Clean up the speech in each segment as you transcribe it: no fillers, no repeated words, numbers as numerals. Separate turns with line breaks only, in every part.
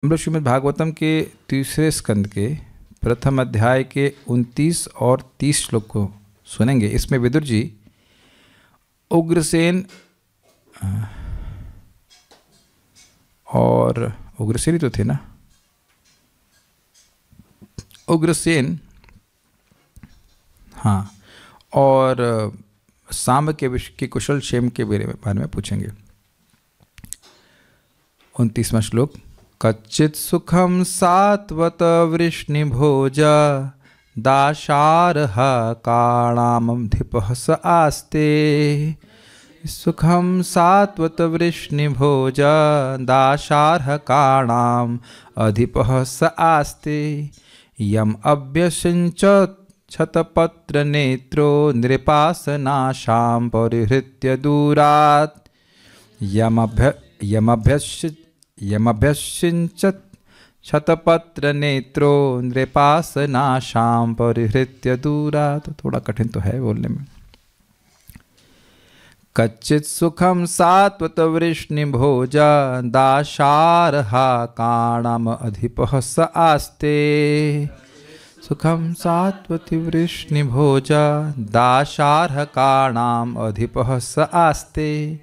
हम लोग श्रीमद् भागवतम के तीसरे स्कंद के प्रथम अध्याय के 29 और 30 श्लोक को सुनेंगे। इसमें विदुर जी उग्रसेन और उग्रसेन ही तो थे ना, उग्रसेन, हाँ, और सांब के कुशल क्षेम के बारे में पूछेंगे। 29वां श्लोक। कच्चित् सुखम सात्वत वृष्णिभोजा दाशारः काणामधिपः स आस्ते। सुखम सात्वत वृष्णिभोजा दाशारः काणाम अधिपः स आस्ते। यम अभ्यसिंचत् क्षतपत्र नेत्रो नृपासनाशां परिहृत्य दूरात्। यमभ्यसिंचत् क्षतपत्र नेत्रो नृपासनाशां परिहृत्य दूरात्। थोड़ा कठिन तो है बोलने में। कच्चित् सुखम सात्वत वृष्णिभोजा दाशारः काणाम अधिपः स आस्ते। सुखम सात्वति वृष्णिभोजा दाशारः काणाम अधिपः स आस्ते।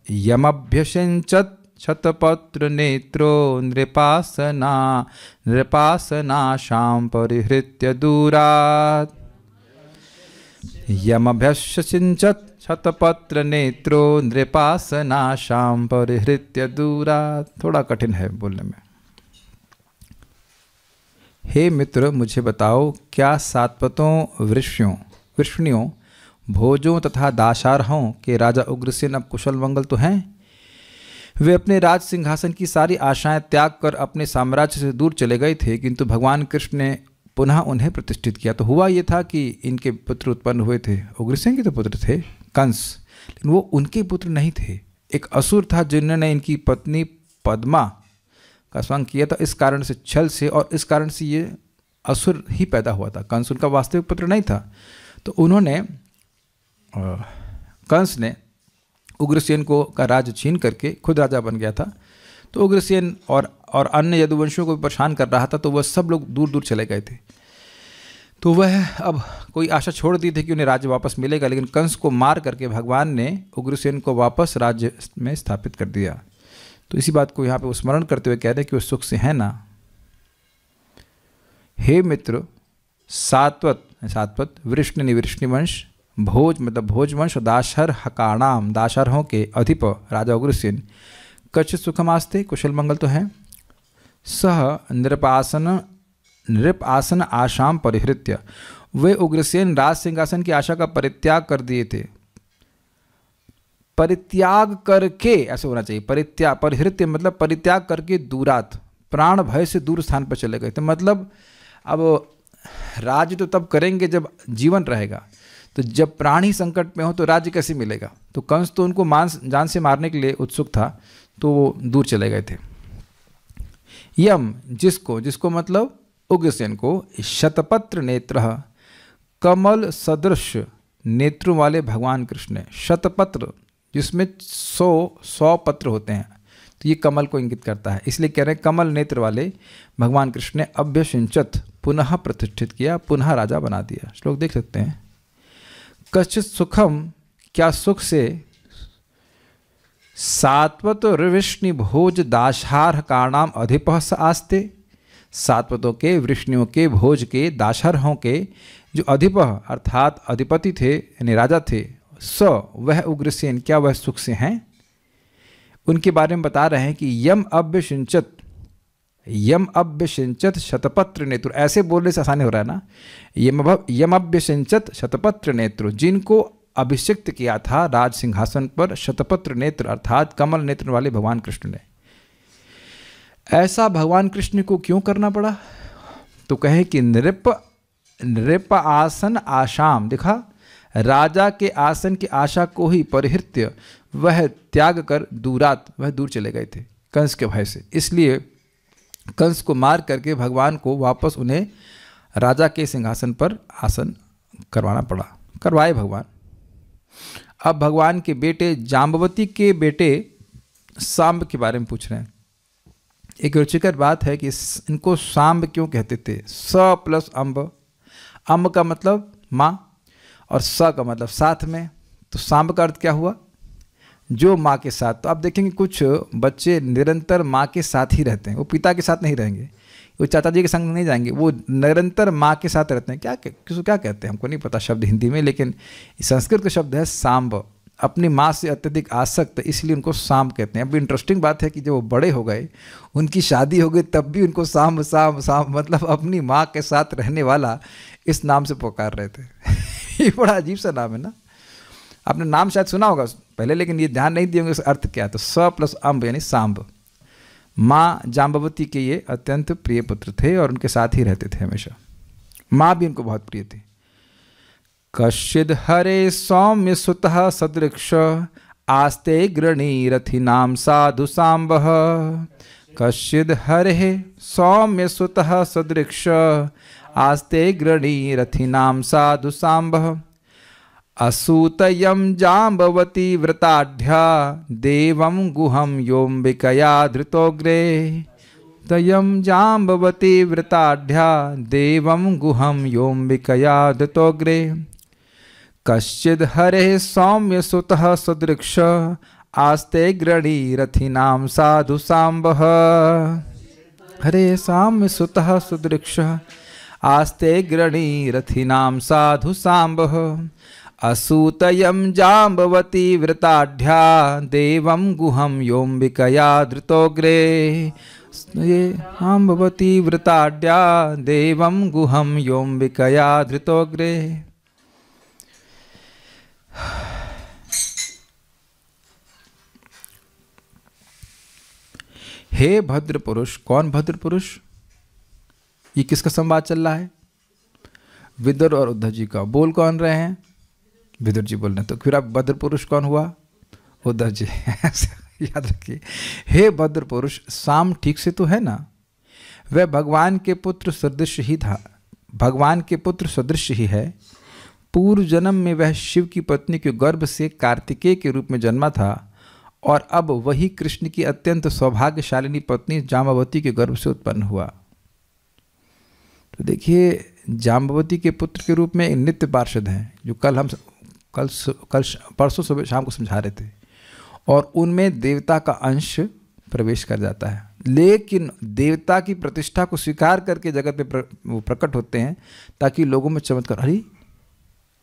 यमभ्यसिंचत् क्षतपत्र नेत्रो नृपासनाशां परिहृत्य दूरात्। यमभ्यसिंचत् क्षतपत्र नेत्रो नृपासनाशां परिहृत्य दूरात्। थोड़ा कठिन है बोलने में। हे मित्र, मुझे बताओ, क्या सात्वतों वृष्णियों भोजों तथा दाशारहों के राजा उग्रसेन अब कुशल मंगल तो हैं? वे अपने राज सिंहासन की सारी आशाएं त्याग कर अपने साम्राज्य से दूर चले गए थे, किंतु भगवान कृष्ण ने पुनः उन्हें प्रतिष्ठित किया। तो हुआ ये था कि इनके पुत्र उत्पन्न हुए थे। उग्रसेन के तो पुत्र थे कंस, लेकिन वो उनके पुत्र नहीं थे। एक असुर था जिन्होंने इनकी पत्नी पद्मा का संग किया था। इस कारण से, छल से, और इस कारण से ये असुर ही पैदा हुआ था। कंस उनका वास्तविक पुत्र नहीं था। तो उन्होंने, कंस ने उग्रसेन को का राज छीन करके खुद राजा बन गया था। तो उग्रसेन और अन्य यदुवंशियों को भी परेशान कर रहा था। तो वह सब लोग दूर दूर चले गए थे। तो वह अब कोई आशा छोड़ दी थी कि उन्हें राज्य वापस मिलेगा, लेकिन कंस को मार करके भगवान ने उग्रसेन को वापस राज्य में स्थापित कर दिया। तो इसी बात को यहाँ पे स्मरण करते हुए कह रहे हैं कि वो सुख से है ना। हे मित्र, सात्वत वृष्णिवंश, भोज मतलब भोजवंश, और दाशरहकाणाम दाशरहों के अधिप राजा उग्रसेन कच्चित् सुखमास्ते, कुशल मंगल तो है। सह नृपासन आशाम परिहृत्य, वे उग्रसेन राज सिंहासन की आशा का परित्याग कर दिए थे। परित्याग करके, ऐसे होना चाहिए, परिहृत्य मतलब परित्याग करके दूरात, प्राण भय से दूर स्थान पर चले गए थे। मतलब अब राज्य तो तब करेंगे जब जीवन रहेगा, तो जब प्राण ही संकट में हो तो राज्य कैसे मिलेगा। तो कंस तो उनको जान से मारने के लिए उत्सुक था, तो वो दूर चले गए थे। यम, जिसको मतलब उग्रसेन को, शतपत्र नेत्र, कमल सदृश नेत्रों वाले भगवान कृष्ण ने, शतपत्र जिसमें 100 पत्र होते हैं, तो ये कमल को इंगित करता है। इसलिए कह रहे हैं कमल नेत्र वाले भगवान कृष्ण ने अभ्यसिंचत पुनः प्रतिष्ठित किया, पुनः राजा बना दिया। श्लोक देख सकते हैं। कच्चित् सुखम, क्या सुख से, सात्वत वृष्णि भोज दाशारह काणाम अधिपः स आस्ते। सात्वतों के, वृष्णियों के, भोज के, दाशरहों के जो अधिपः अर्थात अधिपति थे, यानी राजा थे, स वह उग्रसेन, क्या वह सुख से हैं? उनके बारे में बता रहे हैं कि यम अभ्यसिंचत शतपत्र नेत्र, ऐसे बोलने से आसानी हो रहा है ना। यम अभ्यसिंचत शतपत्र नेत्र, जिनको अभिषिक्त किया था राज सिंहासन पर शतपत्र नेत्र अर्थात कमल नेत्र वाले भगवान कृष्ण ने। ऐसा भगवान कृष्ण को क्यों करना पड़ा? तो कहे कि नृप आसन आशाम, देखा, राजा के आसन की आशा को ही परिहृत्य, वह त्याग कर दूरात, वह दूर चले गए थे कंस के भय से। इसलिए कंस को मार करके भगवान को वापस उन्हें राजा के सिंहासन पर आसन करवाना पड़ा, करवाए भगवान। अब भगवान के बेटे जाम्बवती के बेटे सांब के बारे में पूछ रहे हैं। एक रुचिकर बात है कि इनको सांब क्यों कहते थे। स प्लस अम्ब, अम्ब का मतलब माँ और स का मतलब साथ में, तो सांब का अर्थ क्या हुआ, जो माँ के साथ। तो आप देखेंगे कुछ बच्चे निरंतर माँ के साथ ही रहते हैं, वो पिता के साथ नहीं रहेंगे, वो चाचा जी के संग नहीं जाएंगे, वो निरंतर माँ के साथ रहते हैं। किसको क्या कहते हैं हमको नहीं पता शब्द हिंदी में, लेकिन संस्कृत का शब्द है सांब। अपनी माँ से अत्यधिक आसक्त, इसलिए उनको सांब कहते हैं। अब इंटरेस्टिंग बात है कि जब वो बड़े हो गए, उनकी शादी हो गई, तब भी उनको सांब सांब सांब मतलब अपनी माँ के साथ रहने वाला इस नाम से पुकार रहे थे। ये बड़ा अजीब सा नाम है ना। आपने नाम शायद सुना होगा पहले, लेकिन ये ध्यान नहीं दिए होंगे उसका अर्थ क्या है। तो स प्लस अम्ब यानी सांब। माँ जाम्बवती के ये अत्यंत प्रिय पुत्र थे और उनके साथ ही रहते थे हमेशा। माँ भी उनको बहुत प्रिय थी। कश्चिद हरे सौम्य सुतः सदृक्ष आस्ते गृणी रथिनाम साधु सांबः। कश्चिद हरे सौम्य सुतः सदृक्ष आस्ते गृणी रथिनाम साधु सांबः। असूतयं जाम्बवती व्रताढ्या देवं गुहं योम्बिकया धृतोग्रे। तयं जाम्बवती व्रताढ्या देवं गुहं योम्बिकया धृतोग्रे। कश्चिद् हरेः सौम्य सुतः सदृक्ष आस्ते गृणी रथिनाम साधु सांबः। हरे सौम्य सुतः सदृक्ष आस्ते गृणी रथिनाम साधु सांबः। असूतयं जाम्बवती व्रताढ्या देवं गुहं योम्बिकया धृतोग्रे। जाम्बवती व्रताढ्या देवं गुहं योम्बिकया धृतोग्रे। हे भद्र पुरुष। कौन भद्र पुरुष? ये किसका संवाद चल रहा है? विदुर और उद्धव जी का। बोल कौन रहे हैं? विदुर जी बोल रहे हैं। तो फिर अब भद्र पुरुष कौन हुआ? उद्धव जी। याद रखिए। हे भद्र पुरुष, साम ठीक से तो है ना? वह भगवान के पुत्र सदृश ही था, भगवान के पुत्र सदृश ही है। पूर्व जन्म में वह शिव की पत्नी के गर्भ से कार्तिकेय के रूप में जन्मा था और अब वही कृष्ण की अत्यंत सौभाग्यशालिनी पत्नी जाम्बवती के गर्भ से उत्पन्न हुआ। तो देखिए, जाम्बवती के पुत्र के रूप में नित्य पार्षद हैं, जो परसों सुबह शाम को समझा रहे थे, और उनमें देवता का अंश प्रवेश कर जाता है। लेकिन देवता की प्रतिष्ठा को स्वीकार करके जगत में वो प्रकट होते हैं, ताकि लोगों में चमत्कार, अरे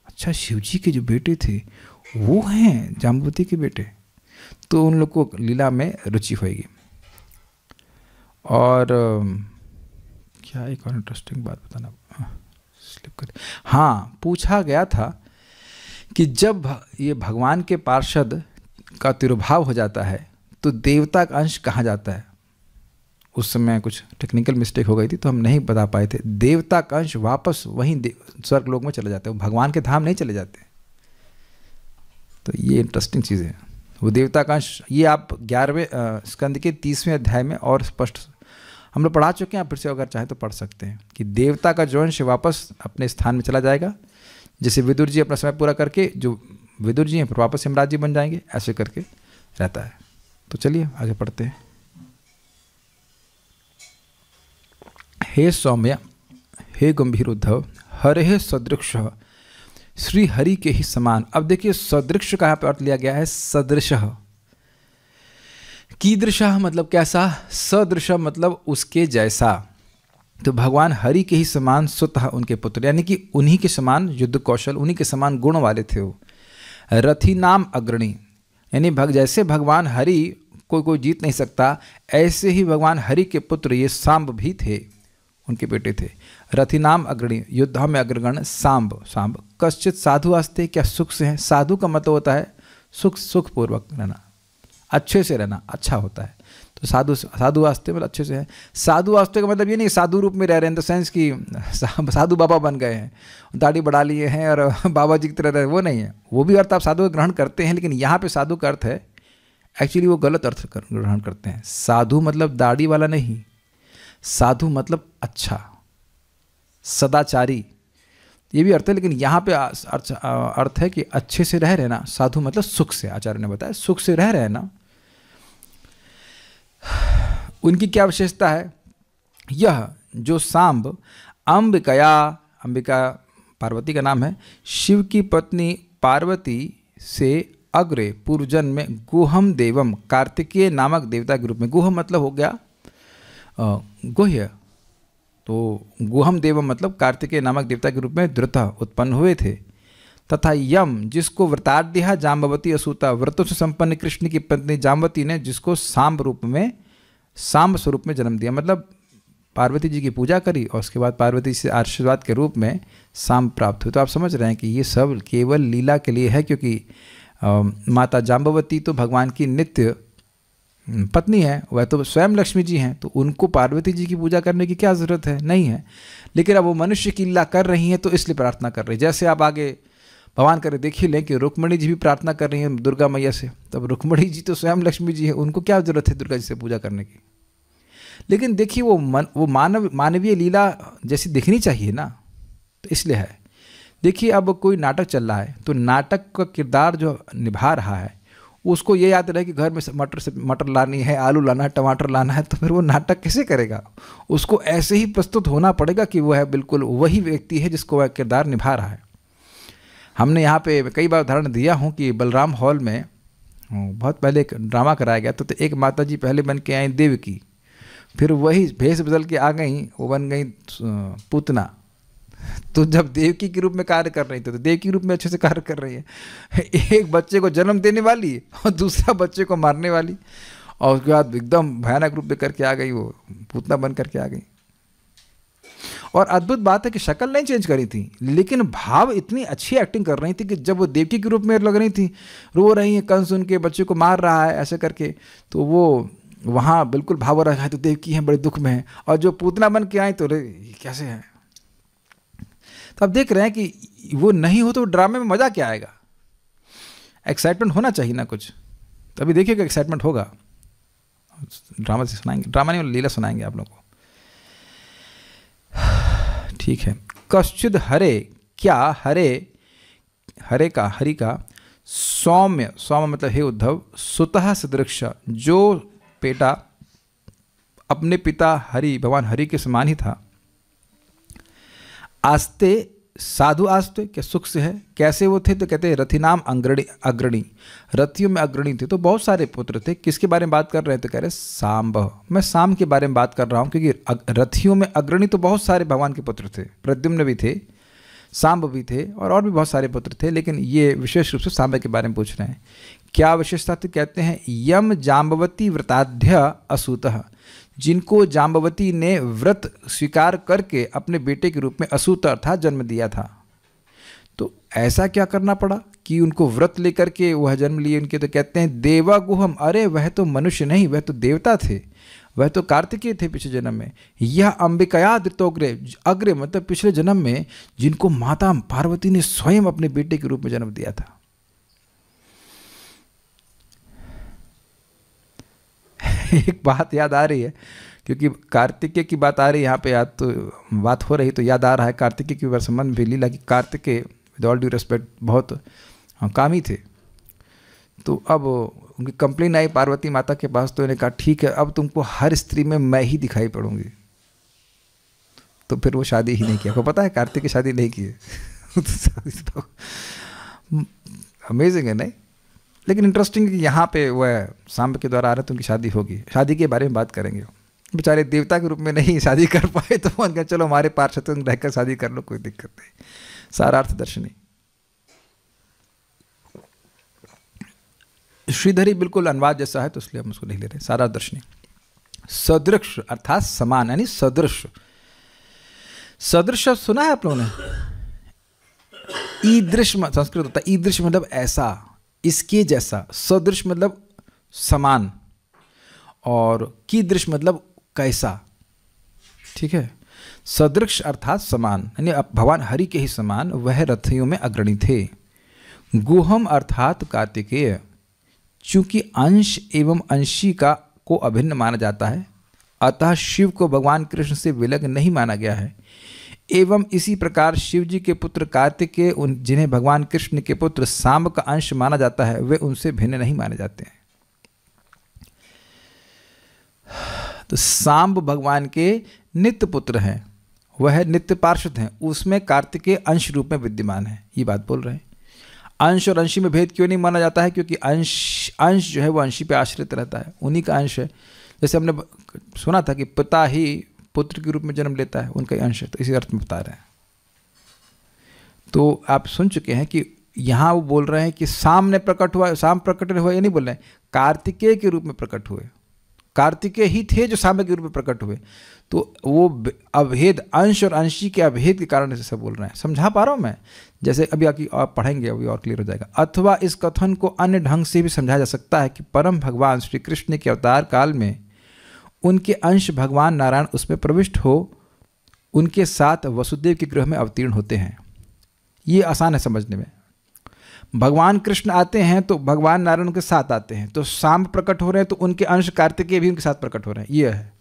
अच्छा, शिवजी के जो बेटे थे वो हैं जाम्बवती के बेटे, तो उन लोग को लीला में रुचि होगी। और क्या एक और इंटरेस्टिंग बात बताना, स्लिप कर, हाँ, पूछा गया था कि जब ये भगवान के पार्षद का तिरुभाव हो जाता है तो देवता का अंश कहाँ जाता है। उस समय कुछ टेक्निकल मिस्टेक हो गई थी तो हम नहीं बता पाए थे। देवता का अंश वापस वहीं स्वर्ग लोक में चले जाते हैं, वो भगवान के धाम नहीं चले जाते। तो ये इंटरेस्टिंग चीज़ है, वो देवता का अंश। ये आप 11वें स्कंद के 30वें अध्याय में और स्पष्ट हम लोग पढ़ा चुके हैं, आप फिर से अगर चाहें तो पढ़ सकते हैं कि देवता का जो अंश वापस अपने स्थान में चला जाएगा। जैसे विदुर जी अपना समय पूरा करके जो विदुर जी हैं फिर वापस यमराज जी बन जाएंगे, ऐसे करके रहता है। तो चलिए आगे पढ़ते हैं। हे सौम्य, हे गंभीर उद्धव, हरे सदृक्ष, श्री हरि के ही समान। अब देखिए, सदृक्ष का यहाँ पर अर्थ लिया गया है सदृश। कीदृश मतलब कैसा, सदृश मतलब उसके जैसा। तो भगवान हरि के ही समान स्वतः उनके पुत्र, यानी कि उन्हीं के समान युद्ध कौशल, उन्हीं के समान गुण वाले थे वो। रथी नाम अग्रणी, यानी जैसे भगवान हरि कोई जीत नहीं सकता, ऐसे ही भगवान हरि के पुत्र ये सांब भी थे, उनके बेटे थे। रथी नाम अग्रणी, युद्ध में अग्रगण सांब। सांब कश्चित साधु आस्ते, क्या सुख से हैं। साधु का मतलब होता है सुखपूर्वक रहना, अच्छे से रहना, अच्छा होता है। तो साधु वास्ते मतलब अच्छे से है। साधु वास्ते का मतलब ये नहीं साधु रूप में रह रहे हैं, इन द सेंस कि साधु बाबा बन गए हैं, दाढ़ी बढ़ा लिए हैं और बाबा जी की तरह रहे, वो नहीं है। वो भी अर्थ आप साधु का ग्रहण करते हैं, लेकिन यहाँ पे साधु का अर्थ है एक्चुअली वो गलत अर्थ ग्रहण करते हैं। साधु मतलब दाढ़ी वाला नहीं, साधु मतलब अच्छा, सदाचारी, ये भी अर्थ है, लेकिन यहाँ पे अर्थ है कि अच्छे से रह रहना। साधु मतलब सुख से, आचार्य ने बताया सुख से रह रहना। उनकी क्या विशेषता है? यह जो सांब अंबिकया, अंबिका पार्वती का नाम है, शिव की पत्नी पार्वती से अग्रे पूर्व जन्म में गुहम देवम, कार्तिकेय नामक देवता के रूप में, गुहम मतलब हो गया गुह्य, तो गुहम देवम मतलब कार्तिकेय नामक देवता के रूप में द्रुतः उत्पन्न हुए थे। तथा यम जिसको व्रताढ़ जाम्बवती असूता, व्रतों से संपन्न कृष्ण की पत्नी जाम्बवती ने जिसको सांब रूप में, सांब स्वरूप में जन्म दिया, मतलब पार्वती जी की पूजा करी और उसके बाद पार्वती से आशीर्वाद के रूप में सांब प्राप्त हुए। तो आप समझ रहे हैं कि ये सब केवल लीला के लिए है, क्योंकि माता जाम्बवती तो भगवान की नित्य पत्नी है, वह तो स्वयं लक्ष्मी जी हैं, तो उनको पार्वती जी की पूजा करने की क्या ज़रूरत है? नहीं है। लेकिन अब वो मनुष्य की लीला कर रही हैं तो इसलिए प्रार्थना कर रही है। जैसे आप आगे भगवान करे देख ही लें कि रुक्मणी जी भी प्रार्थना कर रही हैं दुर्गा मैया से, तब रुक्मणी जी तो स्वयं लक्ष्मी जी है, उनको क्या ज़रूरत है दुर्गा जी से पूजा करने की? लेकिन देखिए वो मानवीय लीला जैसी दिखनी चाहिए ना, तो इसलिए है। देखिए अब कोई नाटक चल रहा है, तो नाटक का किरदार जो निभा रहा है उसको ये याद रहे कि घर में मटर लानी है, आलू लाना है, टमाटर लाना है, तो फिर वो नाटक कैसे करेगा? उसको ऐसे ही प्रस्तुत होना पड़ेगा कि वह बिल्कुल वही व्यक्ति है जिसको वह किरदार निभा रहा है। हमने यहाँ पे कई बार उदाहरण दिया हूँ कि बलराम हॉल में बहुत पहले एक ड्रामा कराया गया, तो एक माता जी पहले बन के आई देवकी, फिर वही भेष बदल के आ गई, वो बन गई पूतना। तो जब देवकी के रूप में कार्य कर रही थी तो देवकी रूप में अच्छे से कार्य कर रही है, एक बच्चे को जन्म देने वाली और दूसरा बच्चे को मारने वाली, और उसके बाद एकदम भयानक रूप में करके आ गई, वो पूतना बन करके आ गई। और अद्भुत बात है कि शक्ल नहीं चेंज करी थी, लेकिन भाव इतनी अच्छी एक्टिंग कर रही थी कि जब वो देवकी के रूप में लग रही थी, रो रही है, कंस उनके बच्चे को मार रहा है ऐसे करके, तो वो वहाँ बिल्कुल भाव रहा है, तो देवकी हैं बड़े दुख में है, और जो पूतना बन के आई तो कैसे है। तो आप देख रहे हैं कि वो नहीं हो तो ड्रामे में मज़ा क्या आएगा? एक्साइटमेंट होना चाहिए ना कुछ, तभी देखिएगा एक्साइटमेंट होगा। ड्रामा से सुनाएंगे, ड्रामा नहीं लीला सुनाएंगे आप लोगों को, ठीक है। कश्चिद हरे, क्या हरे, हरे का, हरि का सौम्य, सौम्य मतलब हे उद्धव, सुतः सदृश, जो बेटा अपने पिता हरि, भगवान हरि के समान ही था, आस्ते साधु आस्ते, क्या सुख से है। कैसे वो थे? तो कहते हैं रथिनाम अग्रणी, रथियों में अग्रणी थे। तो बहुत सारे पुत्र थे। किसके बारे में बात कर रहे हैं? तो कह रहे सांब, मैं सांब के बारे में बात कर रहा हूँ, क्योंकि रथियों में अग्रणी तो बहुत सारे भगवान के पुत्र थे, प्रद्युम्न भी थे, सांब भी थे, और भी बहुत सारे पुत्र थे, लेकिन ये विशेष रूप से सांब के बारे में पूछ रहे हैं। क्या विशेषता? तो कहते हैं यम जाम्बवती व्रताध्य असूतः, जिनको जाम्बवती ने व्रत स्वीकार करके अपने बेटे के रूप में असूत अर्थात जन्म दिया था। तो ऐसा क्या करना पड़ा कि उनको व्रत लेकर के वह जन्म लिए उनके? तो कहते हैं देवागुहम, अरे वह तो मनुष्य नहीं, वह तो देवता थे, वह तो कार्तिकेय थे पिछले जन्म में। यह अंबिकया धृतोग्रे, अग्रे मतलब पिछले जन्म में जिनको माता पार्वती ने स्वयं अपने बेटे के रूप में जन्म दिया था। एक बात याद आ रही है, क्योंकि कार्तिकेय की बात आ रही है यहाँ पे, याद तो बात हो रही तो याद आ रहा है कार्तिकेय के संबंध भी लीला की। Kartikeya with all due respect बहुत कामी थे। तो अब उनकी कंप्लेन आई पार्वती माता के पास, तो इन्हें कहा ठीक है अब तुमको हर स्त्री में मैं ही दिखाई पड़ूंगी। तो फिर वो शादी ही नहीं किया। आपको पता है कार्तिकेय शादी नहीं की है। अमेजिंग है नहीं? लेकिन इंटरेस्टिंग कि यहाँ पे वह सांब के द्वारा आ रहे तो उनकी शादी होगी। शादी के बारे में बात करेंगे। बेचारे देवता के रूप में नहीं शादी कर पाए, तो उनका चलो हमारे पार्षद रहकर शादी कर लो, कोई दिक्कत नहीं। सारार्थ दर्शनी श्रीधरी बिल्कुल अनुवाद जैसा है, तो इसलिए हम उसको नहीं ले रहे। सारार्थ दर्शनी सदृश अर्थात समान, यानी सदृश। सदृश सुना है आप लोगों ने? ईदृश संस्कृत होता है, ईदृश मतलब ऐसा, इसके जैसा। सदृश मतलब समान, और कीदृश मतलब कैसा। ठीक है, सदृश अर्थात समान, यानी भगवान हरि के ही समान वह रथियों में अग्रणी थे। गुहम अर्थात कार्तिकेय, चूंकि अंश एवं अंशी को अभिन्न माना जाता है, अतः शिव को भगवान कृष्ण से विलग नहीं माना गया है। एवं इसी प्रकार शिव जी के पुत्र कार्तिकेय जिन्हें भगवान कृष्ण के पुत्र सांब का अंश माना जाता है, वे उनसे भिन्न नहीं माने जाते हैं। तो सांब भगवान के नित्य पुत्र हैं, वह नित्य पार्षद हैं, उसमें कार्तिकेय अंश रूप में विद्यमान है, ये बात बोल रहे हैं। अंश और अंशी में भेद क्यों नहीं माना जाता है? क्योंकि अंश जो है वो अंशी पे आश्रित रहता है, उन्हीं का अंश है। जैसे हमने सुना था कि पिता ही पुत्र के रूप में जन्म लेता है, उनका ही अंश है, तो इसी अर्थ में बता रहे हैं। तो आप सुन चुके हैं कि यहाँ वो बोल रहे हैं कि साम ने प्रकट हुआ, साम प्रकट हुआ, ये नहीं बोल रहे हैं, कार्तिकेय के रूप में प्रकट हुए। कार्तिकेय ही थे जो साम के रूप में प्रकट हुए। तो वो अभेद, अंश और अंशी के अभेद के कारण ऐसा बोल रहे हैं। समझा पा रहा हूँ मैं? जैसे अभी आगे आप पढ़ेंगे, अभी और क्लियर हो जाएगा। अथवा इस कथन को अन्य ढंग से भी समझा जा सकता है कि परम भगवान श्री कृष्ण के अवतार काल में उनके अंश भगवान नारायण उसमें प्रविष्ट हो उनके साथ वसुदेव के गृह में अवतीर्ण होते हैं। ये आसान है समझने में। भगवान कृष्ण आते हैं तो भगवान नारायण उनके साथ आते हैं, तो सांब प्रकट हो रहे हैं तो उनके अंश कार्तिकेय भी उनके साथ प्रकट हो रहे हैं। ये है,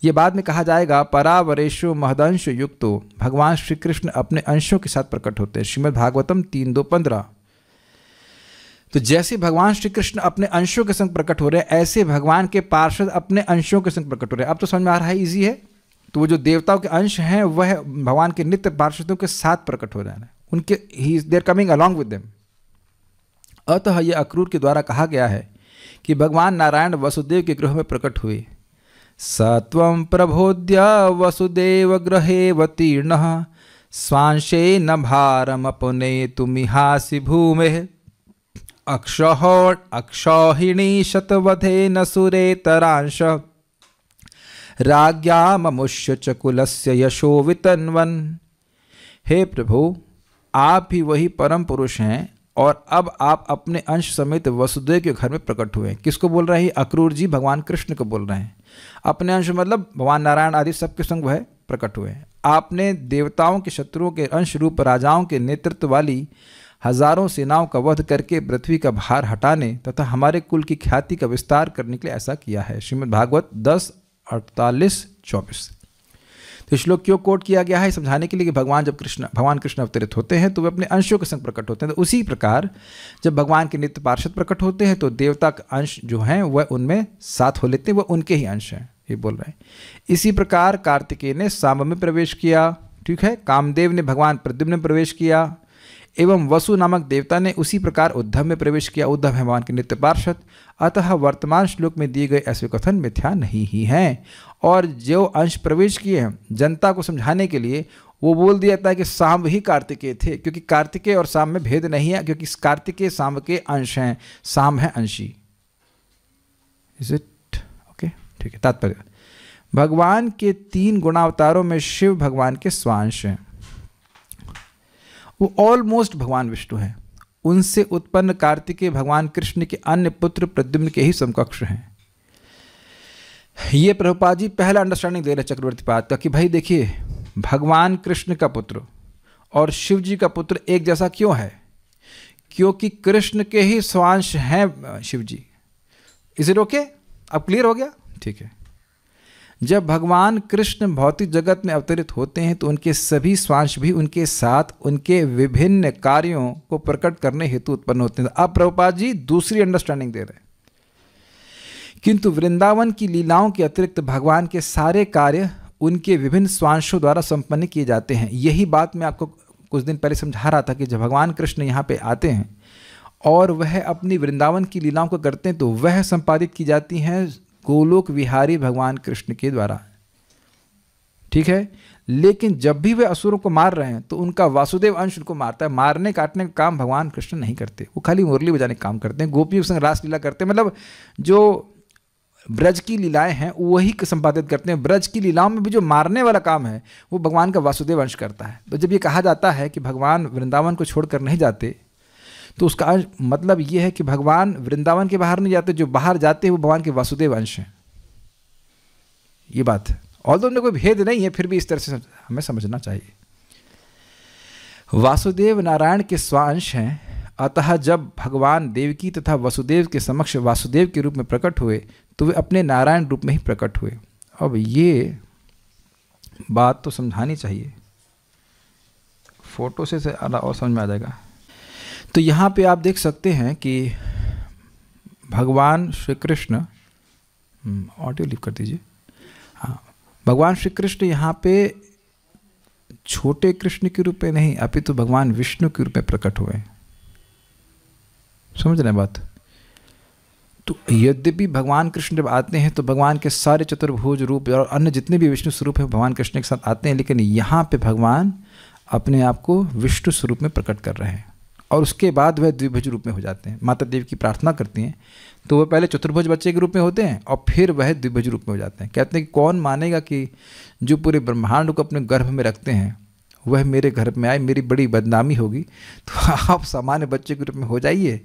ये बाद में कहा जाएगा। परावरेशो महदंश युक्तो, भगवान श्री कृष्ण अपने अंशों के साथ प्रकट होते हैं। श्रीमद् भागवतम 3:2-15। तो जैसे भगवान श्री कृष्ण अपने अंशों के संग प्रकट हो रहे हैं, ऐसे भगवान के पार्षद अपने अंशों के संग प्रकट हो रहे हैं। अब तो समझ में आ रहा है, इजी है। तो वो जो देवताओं के अंश हैं वह भगवान के नित्य पार्षदों के साथ प्रकट हो रहे हैं, उनके ही they are coming along with them. अतः यह अक्रूर के द्वारा कहा गया है कि भगवान नारायण वसुदेव के गृह में प्रकट हुए। सत्वं प्रबोध्य वसुदेव गृहे अवतीर्णः स्वांशे न भारम अपने तुमिहासि भूमे अक्षौहिणी शतवधे न सुरेतरांश राज्ञाममुष्य च कुलस्य यशो वितन्वन्। हे प्रभु, आप ही वही परम पुरुष हैं और अब आप अपने अंश समेत वसुदेव के घर में प्रकट हुए हैं। किसको बोल रहे हैं? अक्रूर जी भगवान कृष्ण को बोल रहे हैं। अपने अंश मतलब भगवान नारायण आदि सबके संग वह प्रकट हुए हैं। आपने देवताओं के शत्रुओं के अंश रूप राजाओं के नेतृत्व वाली हजारों सेनाओं का वध करके पृथ्वी का भार हटाने तथा हमारे कुल की ख्याति का विस्तार करने के लिए ऐसा किया है। श्रीमद् भागवत 10:48-24। तो श्लोक क्यों कोट किया गया है? समझाने के लिए कि भगवान कृष्ण अवतरित होते हैं तो वे अपने अंशों के संग प्रकट होते हैं। तो उसी प्रकार जब भगवान के नित्य पार्षद प्रकट होते हैं तो देवता का अंश जो हैं वह उनमें साथ हो लेते हैं, वह उनके ही अंश हैं, ये बोल रहे हैं। इसी प्रकार कार्तिकेय ने सांब में प्रवेश किया, ठीक है। कामदेव ने भगवान प्रद्युम्न में प्रवेश किया एवं वसु नामक देवता ने उसी प्रकार उद्धव में प्रवेश किया। उद्धव है भगवान के नित्य पार्षद। अतः वर्तमान श्लोक में दिए गए ऐसे कथन मिथ्या नहीं ही हैं। और जो अंश प्रवेश किए हैं जनता को समझाने के लिए वो बोल दिया था कि सांब ही कार्तिकेय थे, क्योंकि कार्तिकेय और सांब में भेद नहीं है, क्योंकि कार्तिकेय सांब के अंश हैं, सांब है अंशी। Is it okay? ठीक है। तात्पर्य, भगवान के 3 गुणावतारों में शिव भगवान के स्वांश हैं। वो ऑलमोस्ट भगवान विष्णु हैं। उनसे उत्पन्न कार्तिकेय भगवान कृष्ण के अन्य पुत्र प्रद्युम्न के ही समकक्ष हैं। ये प्रभुपाद जी पहला अंडरस्टैंडिंग दे रहे चक्रवर्ती पाद का कि भाई देखिए, भगवान कृष्ण का पुत्र और शिव जी का पुत्र एक जैसा क्यों है? क्योंकि कृष्ण के ही स्वांश हैं Shiv ji. Is it okay? अब क्लियर हो गया? ठीक है। जब भगवान कृष्ण भौतिक जगत में अवतरित होते हैं तो उनके सभी स्वांश भी उनके साथ उनके विभिन्न कार्यों को प्रकट करने हेतु उत्पन्न होते हैं। अब प्रभुपाद जी दूसरी अंडरस्टैंडिंग दे रहे हैं। किंतु वृंदावन की लीलाओं के अतिरिक्त भगवान के सारे कार्य उनके विभिन्न स्वांशों द्वारा संपन्न किए जाते हैं। यही बात मैं आपको कुछ दिन पहले समझा रहा था कि जब भगवान कृष्ण यहाँ पे आते हैं और वह अपनी वृंदावन की लीलाओं को करते हैं तो वह संपादित की जाती हैं गोलोक विहारी भगवान कृष्ण के द्वारा, ठीक है। लेकिन जब भी वे असुरों को मार रहे हैं तो उनका वासुदेव अंश उनको मारता है। मारने काटने का काम भगवान कृष्ण नहीं करते, वो खाली मुरली बजाने का काम करते हैं, गोपियों के संग रासलीला करते हैं। मतलब जो ब्रज की लीलाएं हैं वही संपादित करते हैं। ब्रज की लीलाओं में भी जो मारने वाला काम है वो भगवान का वासुदेव अंश करता है। तो जब ये कहा जाता है कि भगवान वृंदावन को छोड़कर नहीं जाते तो उसका मतलब ये है कि भगवान वृंदावन के बाहर नहीं जाते, जो बाहर जाते हैं वो भगवान के वासुदेव अंश हैं। ये बात है। और तो उनमें कोई भेद नहीं है, फिर भी इस तरह से हमें समझना चाहिए। वासुदेव नारायण के स्वांश हैं। अतः जब भगवान देवकी तथा वसुदेव के समक्ष वासुदेव के रूप में प्रकट हुए तो वे अपने नारायण रूप में ही प्रकट हुए। अब ये बात तो समझानी चाहिए फोटो से और समझ में आ जाएगा। तो यहाँ पे आप देख सकते हैं कि भगवान श्री कृष्ण, ऑडियो लीव कर दीजिए। हाँ, भगवान श्री कृष्ण यहाँ पे छोटे कृष्ण के रूप में नहीं, अपितु भगवान विष्णु के रूप में प्रकट हुए। समझ रहे हैं बात? तो यद्यपि भगवान कृष्ण जब आते हैं तो भगवान के सारे चतुर्भुज रूप और अन्य जितने भी विष्णु स्वरूप है भगवान कृष्ण के साथ आते हैं, लेकिन यहाँ पे भगवान अपने आप को विष्णु स्वरूप में प्रकट कर रहे हैं और उसके बाद वह द्विभुज रूप में हो जाते हैं। माता देवी की प्रार्थना करती हैं तो वह पहले चतुर्भुज बच्चे के रूप में होते हैं और फिर वह द्विभुज रूप में हो जाते हैं। कहते हैं कि कौन मानेगा कि जो पूरे ब्रह्मांड को अपने गर्भ में रखते हैं वह मेरे घर में आए, मेरी बड़ी बदनामी होगी, तो आप सामान्य बच्चे के रूप में हो जाइए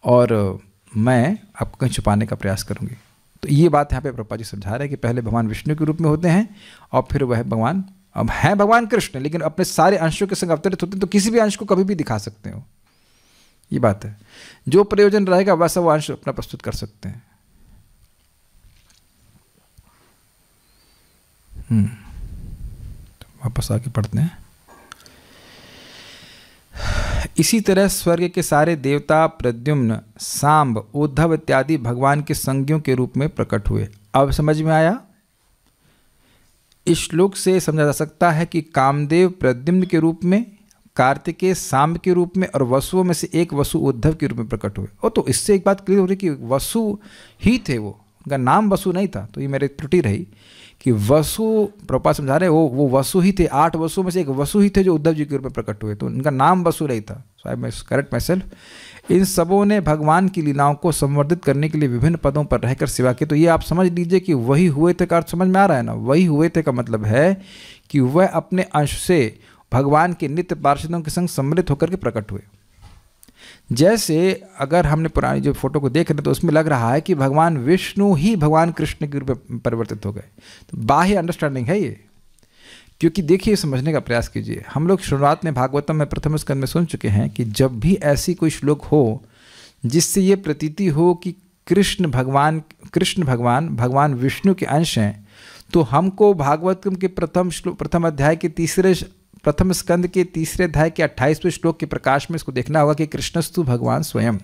और मैं आपको कहीं छुपाने का प्रयास करूंगी। तो ये बात यहाँ पे प्रभुपाद जी समझा रहे हैं कि पहले भगवान विष्णु के रूप में होते हैं और फिर वह भगवान, अब हैं भगवान कृष्ण लेकिन अपने सारे अंशों के संग अवतरित होते हैं, तो किसी भी अंश को कभी भी दिखा सकते हो। ये बात है, जो प्रयोजन रहेगा वैसा वो अंश अपना प्रस्तुत कर सकते हैं। तो वापस आके पढ़ते हैं। इसी तरह स्वर्ग के सारे देवता प्रद्युम्न, सांब, उद्धव इत्यादि भगवान के संज्ञों के रूप में प्रकट हुए। अब समझ में आया? इस श्लोक से समझा जा सकता है कि कामदेव प्रद्युम्न के रूप में, कार्तिकेय सांब के रूप में और वसुओं में से एक वसु उद्धव के रूप में प्रकट हुए। और तो इससे एक बात क्लियर हो रही कि वसु ही थे, वो उनका नाम वसु नहीं था। तो ये मेरी त्रुटि रही कि वसु, प्रभुपाद समझा रहे वो वसु ही थे, 8 वसुओं में से एक वसु ही थे जो उद्धव जी के रूप में प्रकट हुए, तो उनका नाम वसु नहीं था। So I must correct myself. इन सबों ने भगवान की लीलाओं को संवर्धित करने के लिए विभिन्न पदों पर रहकर सेवा की। तो ये आप समझ लीजिए कि वही हुए थे का अर्थ समझ में आ रहा है ना? वही हुए थे का मतलब है कि वह अपने अंश से भगवान के नित्य पार्षदों के संग सम्मिलित होकर के प्रकट हुए। जैसे अगर हमने पुरानी जो फोटो को देख रहे तो उसमें लग रहा है कि भगवान विष्णु ही भगवान कृष्ण के रूप में परिवर्तित हो गए। तो बाह्य अंडरस्टैंडिंग है ये, क्योंकि देखिए समझने का प्रयास कीजिए। हम लोग शुरुआत में भागवतम में प्रथम स्कंद में सुन चुके हैं कि जब भी ऐसी कोई श्लोक हो जिससे ये प्रतीति हो कि कृष्ण भगवान भगवान विष्णु के अंश हैं, तो हमको भागवतम के प्रथम अध्याय के प्रथम स्कंद के तीसरे अध्याय के 28वें श्लोक के प्रकाश में इसको देखना होगा कि कृष्णस्तु भगवान स्वयं।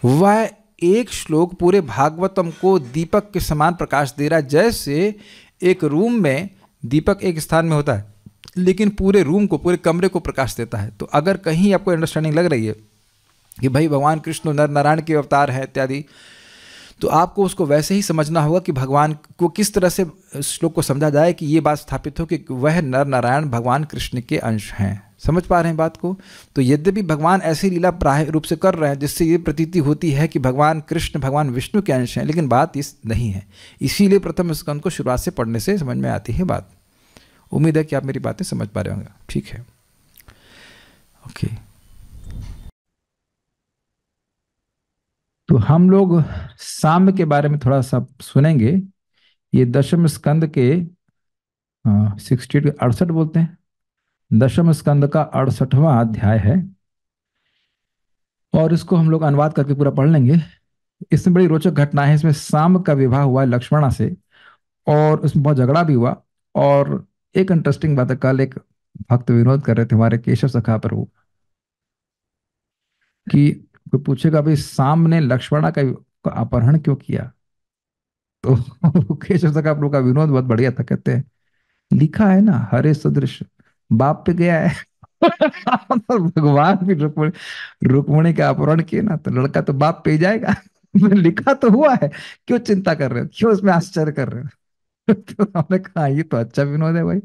वह एक श्लोक पूरे भागवतम को दीपक के समान प्रकाश दे रहा है। जैसे एक रूम में दीपक एक स्थान में होता है लेकिन पूरे रूम को, पूरे कमरे को प्रकाश देता है। तो अगर कहीं आपको अंडरस्टैंडिंग लग रही है कि भाई भगवान कृष्ण नर नारायण के अवतार है इत्यादि, तो आपको उसको वैसे ही समझना होगा कि भगवान को किस तरह से श्लोक को समझा जाए कि ये बात स्थापित हो कि वह नर नारायण भगवान कृष्ण के अंश हैं। समझ पा रहे हैं बात को? तो यद्यपि भगवान ऐसी लीला प्राय रूप से कर रहे हैं जिससे ये प्रतीति होती है कि भगवान कृष्ण भगवान विष्णु के अंश हैं, लेकिन बात इस नहीं है। इसीलिए प्रथम स्कंद को शुरुआत से पढ़ने से समझ में आती है बात। उम्मीद है कि आप मेरी बातें समझ पा रहे होंगे। ठीक है, ओके। तो हम लोग साम्य के बारे में थोड़ा सा सुनेंगे। ये दशम स्कंद के 68 बोलते हैं, दशम स्कंद का 68वां अध्याय है और इसको हम लोग अनुवाद करके पूरा पढ़ लेंगे। इसमें बड़ी रोचक घटना है। इसमें साम्ब का विवाह हुआ है लक्ष्मणा से और उसमें बहुत झगड़ा भी हुआ। और एक इंटरेस्टिंग बात है, कल एक भक्त विनोद कर रहे थे हमारे केशव सखा पर वो, कि कोई पूछेगा भाई साम्ब ने लक्ष्मणा का अपहरण क्यों किया, तो केशव सखा प्रभु का विनोद बहुत बढ़िया था। कहते हैं लिखा है ना, हरे सदृश बाप पे गया है। तो भगवान भी रुक्मणी का अपहरण किए ना, तो लड़का तो बाप पे ही जाएगा। लिखा तो हुआ है, क्यों चिंता कर रहे हो, क्यों इसमें आश्चर्य कर रहे हो? तो हमने कहा ये तो अच्छा विनोद है भाई।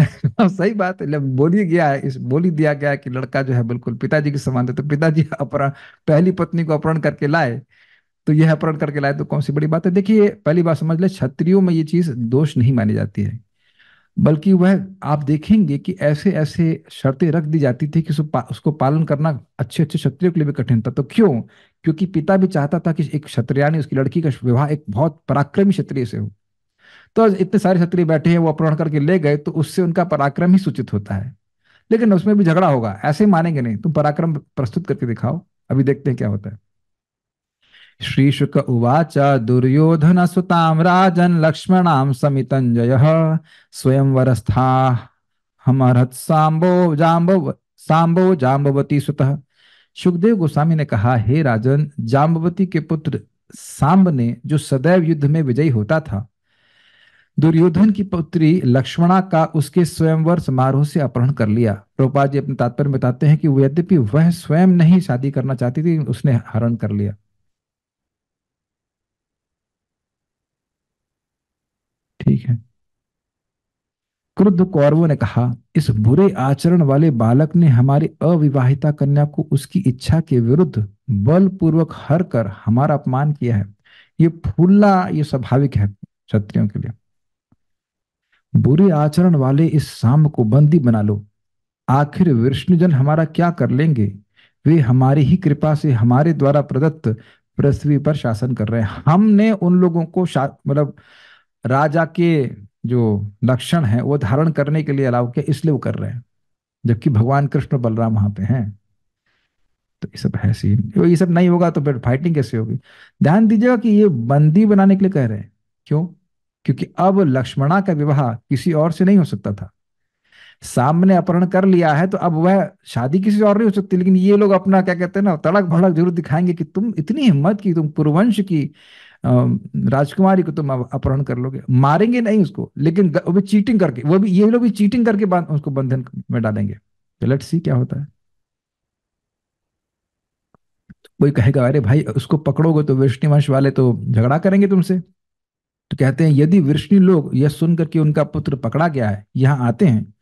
सही बात है। जब बोली दिया गया कि लड़का जो है बिल्कुल पिताजी के समान है, तो पिताजी अपहरण, पहली पत्नी को अपहरण करके लाए, तो यह अपहरण करके लाए तो कौन सी बड़ी बात है। देखिए पहली बात समझ ले, क्षत्रियों में ये चीज दोष नहीं मानी जाती है, बल्कि वह आप देखेंगे कि ऐसे ऐसे शर्तें रख दी जाती थी कि उसको पालन करना अच्छे अच्छे क्षत्रियों के लिए भी कठिन था। तो क्यों? क्योंकि पिता भी चाहता था कि एक क्षत्रियानी उसकी लड़की का विवाह एक बहुत पराक्रमी क्षत्रिय से हो। तो इतने सारे क्षत्रिय बैठे हैं, वो अपहरण करके ले गए, तो उससे उनका पराक्रम ही सूचित होता है। लेकिन उसमें भी झगड़ा होगा, ऐसे मानेंगे नहीं, तुम पराक्रम प्रस्तुत करके दिखाओ। अभी देखते हैं क्या होता है। श्रीशुक उवाच दुर्योधन सुतां राजन् लक्ष्मणां समितञ्जयः स्वयंवरस्था हमरहत सांबो जाम्बवती सुतः। सुखदेव गोस्वामी ने कहा, हे राजन, जाम्बवती के पुत्र सांब ने, जो सदैव युद्ध में विजयी होता था, दुर्योधन की पुत्री लक्ष्मणा का उसके स्वयंवर समारोह से अपहरण कर लिया। प्रभुपाद जी अपने तात्पर्य में बताते हैं कि वो, यद्यपि वह स्वयं नहीं शादी करना चाहती थी, उसने हरण कर लिया। ठीक है। क्रुद्ध कौरवों ने कहा, इस बुरे आचरण वाले बालक ने हमारी अविवाहिता कन्या को उसकी इच्छा के विरुद्ध बलपूर्वक हर कर हमारा अपमान किया है। ये फूलना ये स्वाभाविक है क्षत्रियों के लिए। बुरे आचरण वाले इस सांब को बंदी बना लो। आखिर विष्णुजन हमारा क्या कर लेंगे? वे हमारी ही कृपा से हमारे द्वारा प्रदत्त पृथ्वी पर शासन कर रहे हैं। हमने उन लोगों को मतलब राजा के जो लक्षण है वो धारण करने के लिए अलाउ किया, इसलिए वो कर रहे हैं, जबकि भगवान कृष्ण बलराम वहां पे हैं। तो ये सब है सीन। तो ये सब नहीं होगा तो फिर फाइटिंग कैसे होगी? ध्यान दीजिएगा कि ये बंदी बनाने के लिए कह रहे हैं। क्यों? क्योंकि अब लक्ष्मणा का विवाह किसी और से नहीं हो सकता था। सामने अपहरण कर लिया है तो अब वह शादी किसी और नहीं हो सकती, लेकिन ये लोग अपना क्या कहते हैं ना, तड़क भड़क जरूर दिखाएंगे कि तुम इतनी हिम्मत की, तुम पुरवंश की राजकुमारी को तुम अपहरण कर लोगे। मारेंगे नहीं उसको, लेकिन वो भी चीटिंग करके, वो भी ये लोग भी चीटिंग करके उसको बंधन में डालेंगे। तो लेट्स सी क्या होता है। कोई कहेगा, अरे भाई उसको पकड़ोगे तो वृष्णिवंश वाले तो झगड़ा करेंगे तुमसे। तो कहते हैं, यदि वृष्णि लोग यह सुनकर के उनका पुत्र पकड़ा गया है यहाँ आते हैं,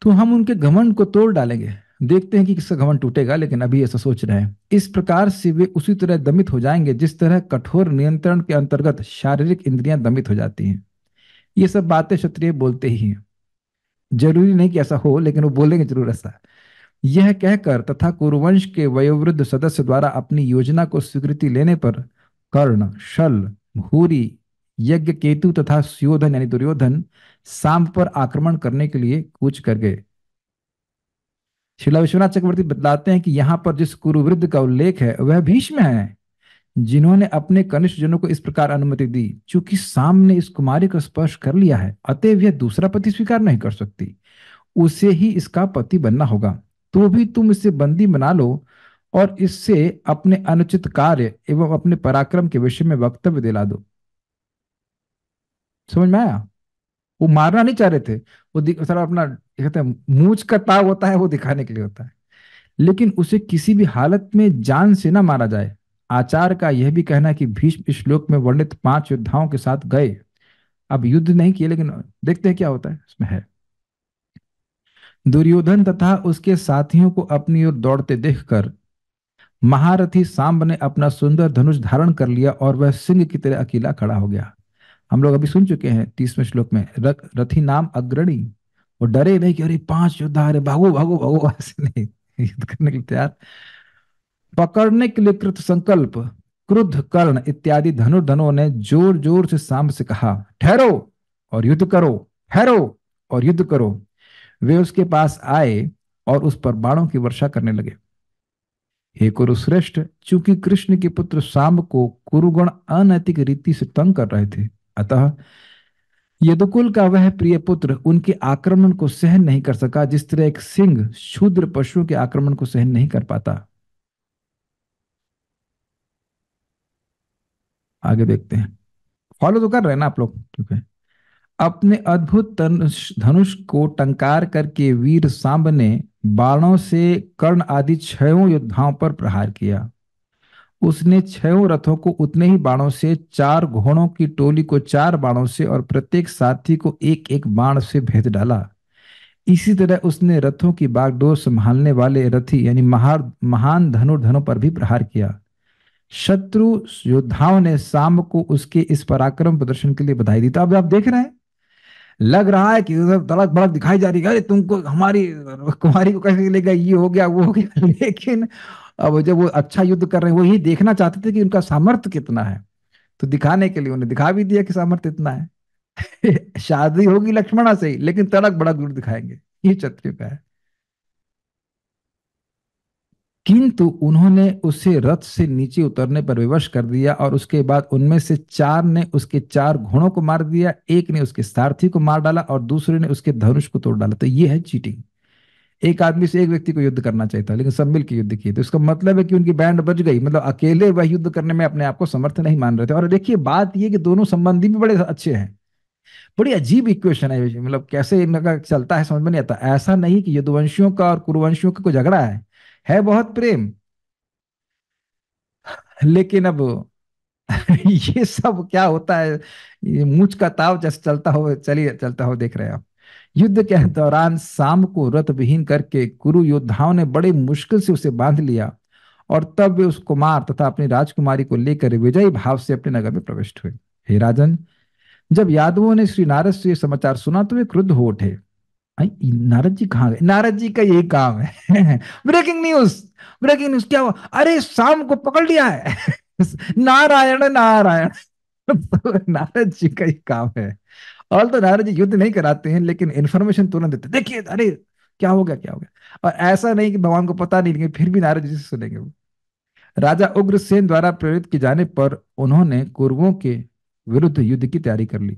तो हम उनके घमंड को तोड़ डालेंगे। देखते हैं कि किसका घमंड टूटेगा, लेकिन अभी ऐसा सोच रहे हैं। इस प्रकार से वे उसी तरह दमित हो जाएंगे जिस तरह कठोर नियंत्रण के अंतर्गत शारीरिक इंद्रियां दमित हो जाती हैं। ये सब बातें क्षत्रिय बोलते ही हैं। जरूरी नहीं कि ऐसा हो, लेकिन वो बोलेंगे जरूर ऐसा। यह कहकर तथा कुरुवंश के वयोवृद्ध सदस्य द्वारा अपनी योजना को स्वीकृति लेने पर कर्ण, शल, भूरी, यज्ञ केतु तथा सुयोधन यानी दुर्योधन सांब पर आक्रमण करने के लिए कूच कर गए। शिला विश्वनाथ चक्रवर्ती बतलाते हैं कि यहाँ पर जिस कुरुवृद्ध का उल्लेख है वह भीष्म है, जिन्होंने अपने कनिष्ठ जनों को इस प्रकार अनुमति दी, चूंकि साम ने इस कुमारी को स्पर्श कर लिया है, अतएव यह दूसरा पति स्वीकार नहीं कर सकती, उसे ही इसका पति बनना होगा। तो भी तुम इसे बंदी बना लो और इससे अपने अनुचित कार्य एवं अपने पराक्रम के विषय में वक्तव्य दिला दो। समझ में आया? वो मारना नहीं चाह रहे थे, वो सारा अपना कहते हैं मूंछ का ताव होता है, वो दिखाने के लिए होता है। लेकिन उसे किसी भी हालत में जान से ना मारा जाए। आचार्य का यह भी कहना है कि भीष्म इस श्लोक में वर्णित 5 योद्धाओं के साथ गए। अब युद्ध नहीं किए, लेकिन देखते हैं क्या होता है इसमें है। दुर्योधन तथा उसके साथियों को अपनी ओर दौड़ते देखकर महारथी सांब ने अपना सुंदर धनुष धारण कर लिया और वह सिंह की तरह अकेला खड़ा हो गया। हम लोग अभी सुन चुके हैं 30वें श्लोक में, रथी नाम अग्रणी। वो डरे नहीं कि अरे 5 योद्धा, अरे भागो भागो भागो, ऐसे नहीं, युद्ध करने के लिए तैयार। पकड़ने के लिए कृत संकल्प क्रुद्ध, कर्ण इत्यादि धनुर्धनों ने जोर जोर से सांब से कहा, ठहरो और युद्ध करो, ठहरो और युद्ध करो। वे उसके पास आए और उस पर बाणों की वर्षा करने लगे। हे कुरुश्रेष्ठ, चूंकि कृष्ण के पुत्र सांब को कुरुगण अनैतिक रीति से तंग कर रहे थे, अतः यदुकुल का वह प्रिय पुत्र उनके आक्रमण को सहन नहीं कर सका, जिस तरह एक सिंह शूद्र पशुओं के आक्रमण को सहन नहीं कर पाता। आगे देखते हैं। फॉलो तो कर रहे हैं ना आप लोग? ठीक है। अपने अद्भुत धनुष को टंकार करके वीर सांब ने बाणों से कर्ण आदि 6 योद्धाओं पर प्रहार किया। उसने 6 रथों को उतने ही बाणों से, 4 घोड़ों की टोली को 4 बाणों से और प्रत्येक साथी को एक एक बाण से भेद डाला। इसी तरह उसने रथों की बागडोर संभालने वाले रथी यानी महान धनुर्धनों पर भी प्रहार किया। शत्रु योद्धाओं ने सांब को उसके इस पराक्रम प्रदर्शन के लिए बधाई दी। तो अब आप देख रहे हैं, लग रहा है कि उधर तड़क भड़क दिखाई जा रही है, अरे तुमको हमारी कुमारी को कैसे ले गया, ये हो गया वो हो गया। लेकिन अब जब वो अच्छा युद्ध कर रहे हैं, वो यही देखना चाहते थे कि उनका सामर्थ्य कितना है। तो दिखाने के लिए उन्हें दिखा भी दिया कि सामर्थ्य इतना है। शादी होगी लक्ष्मणा से ही, लेकिन तड़क भड़क युद्ध दिखाएंगे। ये क्षत्रिय का है। किंतु उन्होंने उसे रथ से नीचे उतरने पर विवश कर दिया और उसके बाद उनमें से चार ने उसके चार घोड़ों को मार दिया, एक ने उसके सारथी को मार डाला और दूसरे ने उसके धनुष को तोड़ डाला। तो ये है चीटिंग। एक आदमी से एक व्यक्ति को युद्ध करना चाहिए था, लेकिन सब मिलकर युद्ध किए। तो इसका मतलब है कि उनकी बैंड बज गई, मतलब अकेले वह युद्ध करने में अपने आप को समर्थ नहीं मान रहे थे। और देखिए बात ये कि दोनों संबंधी भी बड़े अच्छे हैं। बड़ी अजीब इक्वेशन है, मतलब कैसे इनका चलता है समझ में नहीं आता। ऐसा नहीं कि यदुवंशियों का और कुरुवंशियों का कोई झगड़ा है बहुत प्रेम। लेकिन अब ये सब क्या होता है, ये मूंछ का ताव जैसे चलता हो, चलिए चलता हो, देख रहे हैं आप। युद्ध के दौरान शाम को रथ विहीन करके कुरु योद्धाओं ने बड़े मुश्किल से उसे बांध लिया और तब वे उस कुमार तथा अपनी राजकुमारी को लेकर विजयी भाव से अपने नगर में प्रविष्ट हुए। हे राजन, जब यादवों ने श्री नारद से ये समाचार सुना तो वे क्रुद्ध हो उठे। आई, नारद जी कहाँ गए? नारद जी का यही काम है। ब्रेकिंग न्यूज, ब्रेकिंग न्यूज क्या हुआ? अरे शाम को पकड़ लिया है। नारायण नारायण। तो नारद जी का ही काम है। और तो नारद जी युद्ध नहीं कराते हैं, लेकिन इन्फॉर्मेशन तुरंत देते, देखिए अरे क्या हो गया क्या हो गया। और ऐसा नहीं कि भगवान को पता नहीं, लेकिन फिर भी नारद जी से सुनेंगे वो। राजा उग्रसेन द्वारा प्रेरित किए जाने पर उन्होंने कौरवों के विरुद्ध युद्ध की तैयारी कर ली।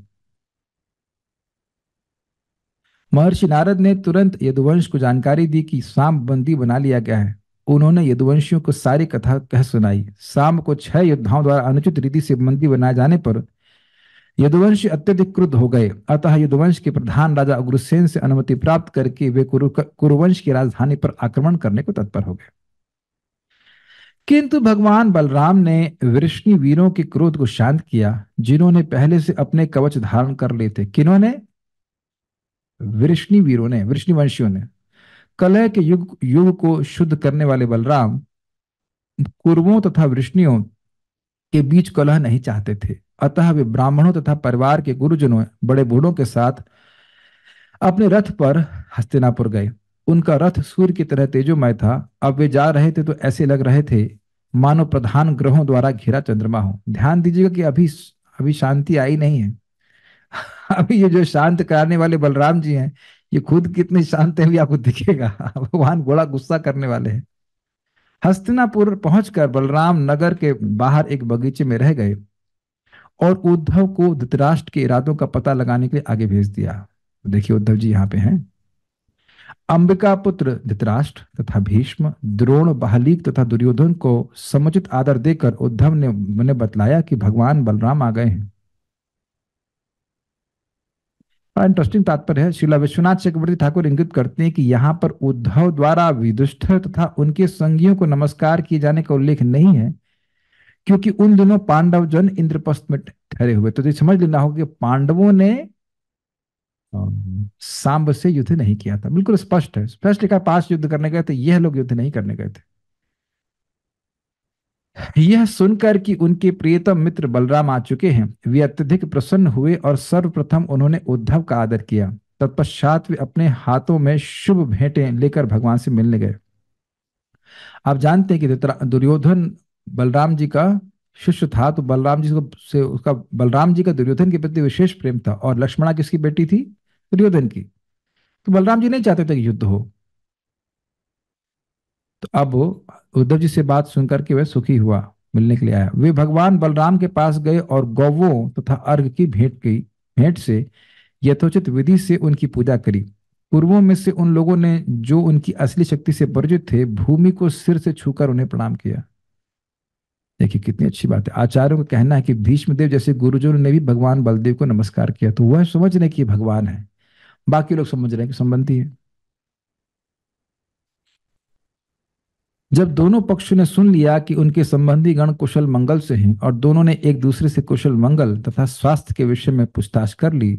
महर्षि नारद ने तुरंत यदुवंश को जानकारी दी कि सांब बंदी बना लिया गया है। उन्होंने यदुवंशियों को सारी कथा कह सुनाई। सांब को 6 योद्धाओं द्वारा अनुचित रीति से बंदी बनाए जाने पर यदुवंशी अत्यधिक क्रुद्ध हो गए। अतः यदुवंश के प्रधान राजा उग्रसेन से अनुमति प्राप्त करके वे कुरुवंश की राजधानी पर आक्रमण करने को तत्पर हो गए। किंतु भगवान बलराम ने वृष्णि वीरों के क्रोध को शांत किया, जिन्होंने पहले से अपने कवच धारण कर लिए थे। किन्होंने? वृष्णि वीरों ने, वृष्णि वंशियों ने। कलह के युग युग को शुद्ध करने वाले बलराम कुरवों तथा वृष्णियों के बीच कलह नहीं चाहते थे। अतः वे ब्राह्मणों तथा परिवार के गुरुजनों, बड़े बूढ़ों के साथ अपने रथ पर हस्तिनापुर गए। उनका रथ सूर्य की तरह तेजोमय था। अब वे जा रहे थे तो ऐसे लग रहे थे मानो प्रधान ग्रहों द्वारा घिरा चंद्रमा हो। ध्यान दीजिएगा कि अभी अभी शांति आई नहीं है। अभी ये जो शांत कराने वाले बलराम जी हैं, ये खुद कितने शांत है अभी आपको दिखेगा। भगवान बड़ा गुस्सा करने वाले हैं। हस्तिनापुर पहुंचकर बलराम नगर के बाहर एक बगीचे में रह गए और उद्धव को धृतराष्ट्र के इरादों का पता लगाने के लिए आगे भेज दिया। देखिए उद्धव जी यहाँ पे हैं। अंबिका पुत्र धृतराष्ट्र तथा भीष्म, द्रोण, बाहलीक तथा दुर्योधन को समुचित आदर देकर उद्धव ने उन्हें बतलाया कि भगवान बलराम आ गए हैं। इंटरेस्टिंग तात्पर्य है। श्रीला विश्वनाथ चक्रवर्ती ठाकुर इंगित करते हैं कि यहाँ पर उद्धव द्वारा विदुष्टर तथा उनके संगियों को नमस्कार किए जाने का उल्लेख नहीं है, क्योंकि उन दिनों पांडव जन इंद्रप्रस्थ में ठहरे हुए। तो ये समझ लेना होगा कि पांडवों ने सांब से युद्ध नहीं किया था। बिल्कुल स्पष्ट है, स्पष्ट लिखा, 5 युद्ध करने गए थे, यह लोग युद्ध नहीं करने गए थे। यह सुनकर कि उनके प्रियतम मित्र बलराम आ चुके हैं, वे अत्यधिक प्रसन्न हुए और सर्वप्रथम उन्होंने उद्धव का आदर किया। तत्पश्चात वे अपने हाथों में शुभ भेंटें लेकर भगवान से मिलने गए। आप जानते हैं कि दुर्योधन बलराम जी का शिष्य था, तो बलराम जी को से उसका बलराम जी का दुर्योधन के प्रति विशेष प्रेम था। और लक्ष्मणा किसकी बेटी थी? दुर्योधन की। तो बलराम जी नहीं चाहते थे कि युद्ध हो। तो अब उद्धव जी से बात सुनकर के वह सुखी हुआ, मिलने के लिए आया। वे भगवान बलराम के पास गए और गौवों तथा अर्घ की भेंट से यथोचित विधि से उनकी पूजा करी। पूर्वों में से उन लोगों ने जो उनकी असली शक्ति से परिचित थे, भूमि को सिर से छूकर उन्हें प्रणाम किया। देखिए कितनी अच्छी बात है। आचार्यों का कहना है कि भीष्मदेव जैसे गुरुजनों ने भी भगवान बलदेव को नमस्कार किया, तो वह समझ रहे कि भगवान है, बाकी लोग समझ रहे हैं कि संबंधी है। जब दोनों पक्षों ने सुन लिया कि उनके संबंधी गण कुशल मंगल से हैं और दोनों ने एक दूसरे से कुशल मंगल तथा स्वास्थ्य के विषय में पूछताछ कर ली,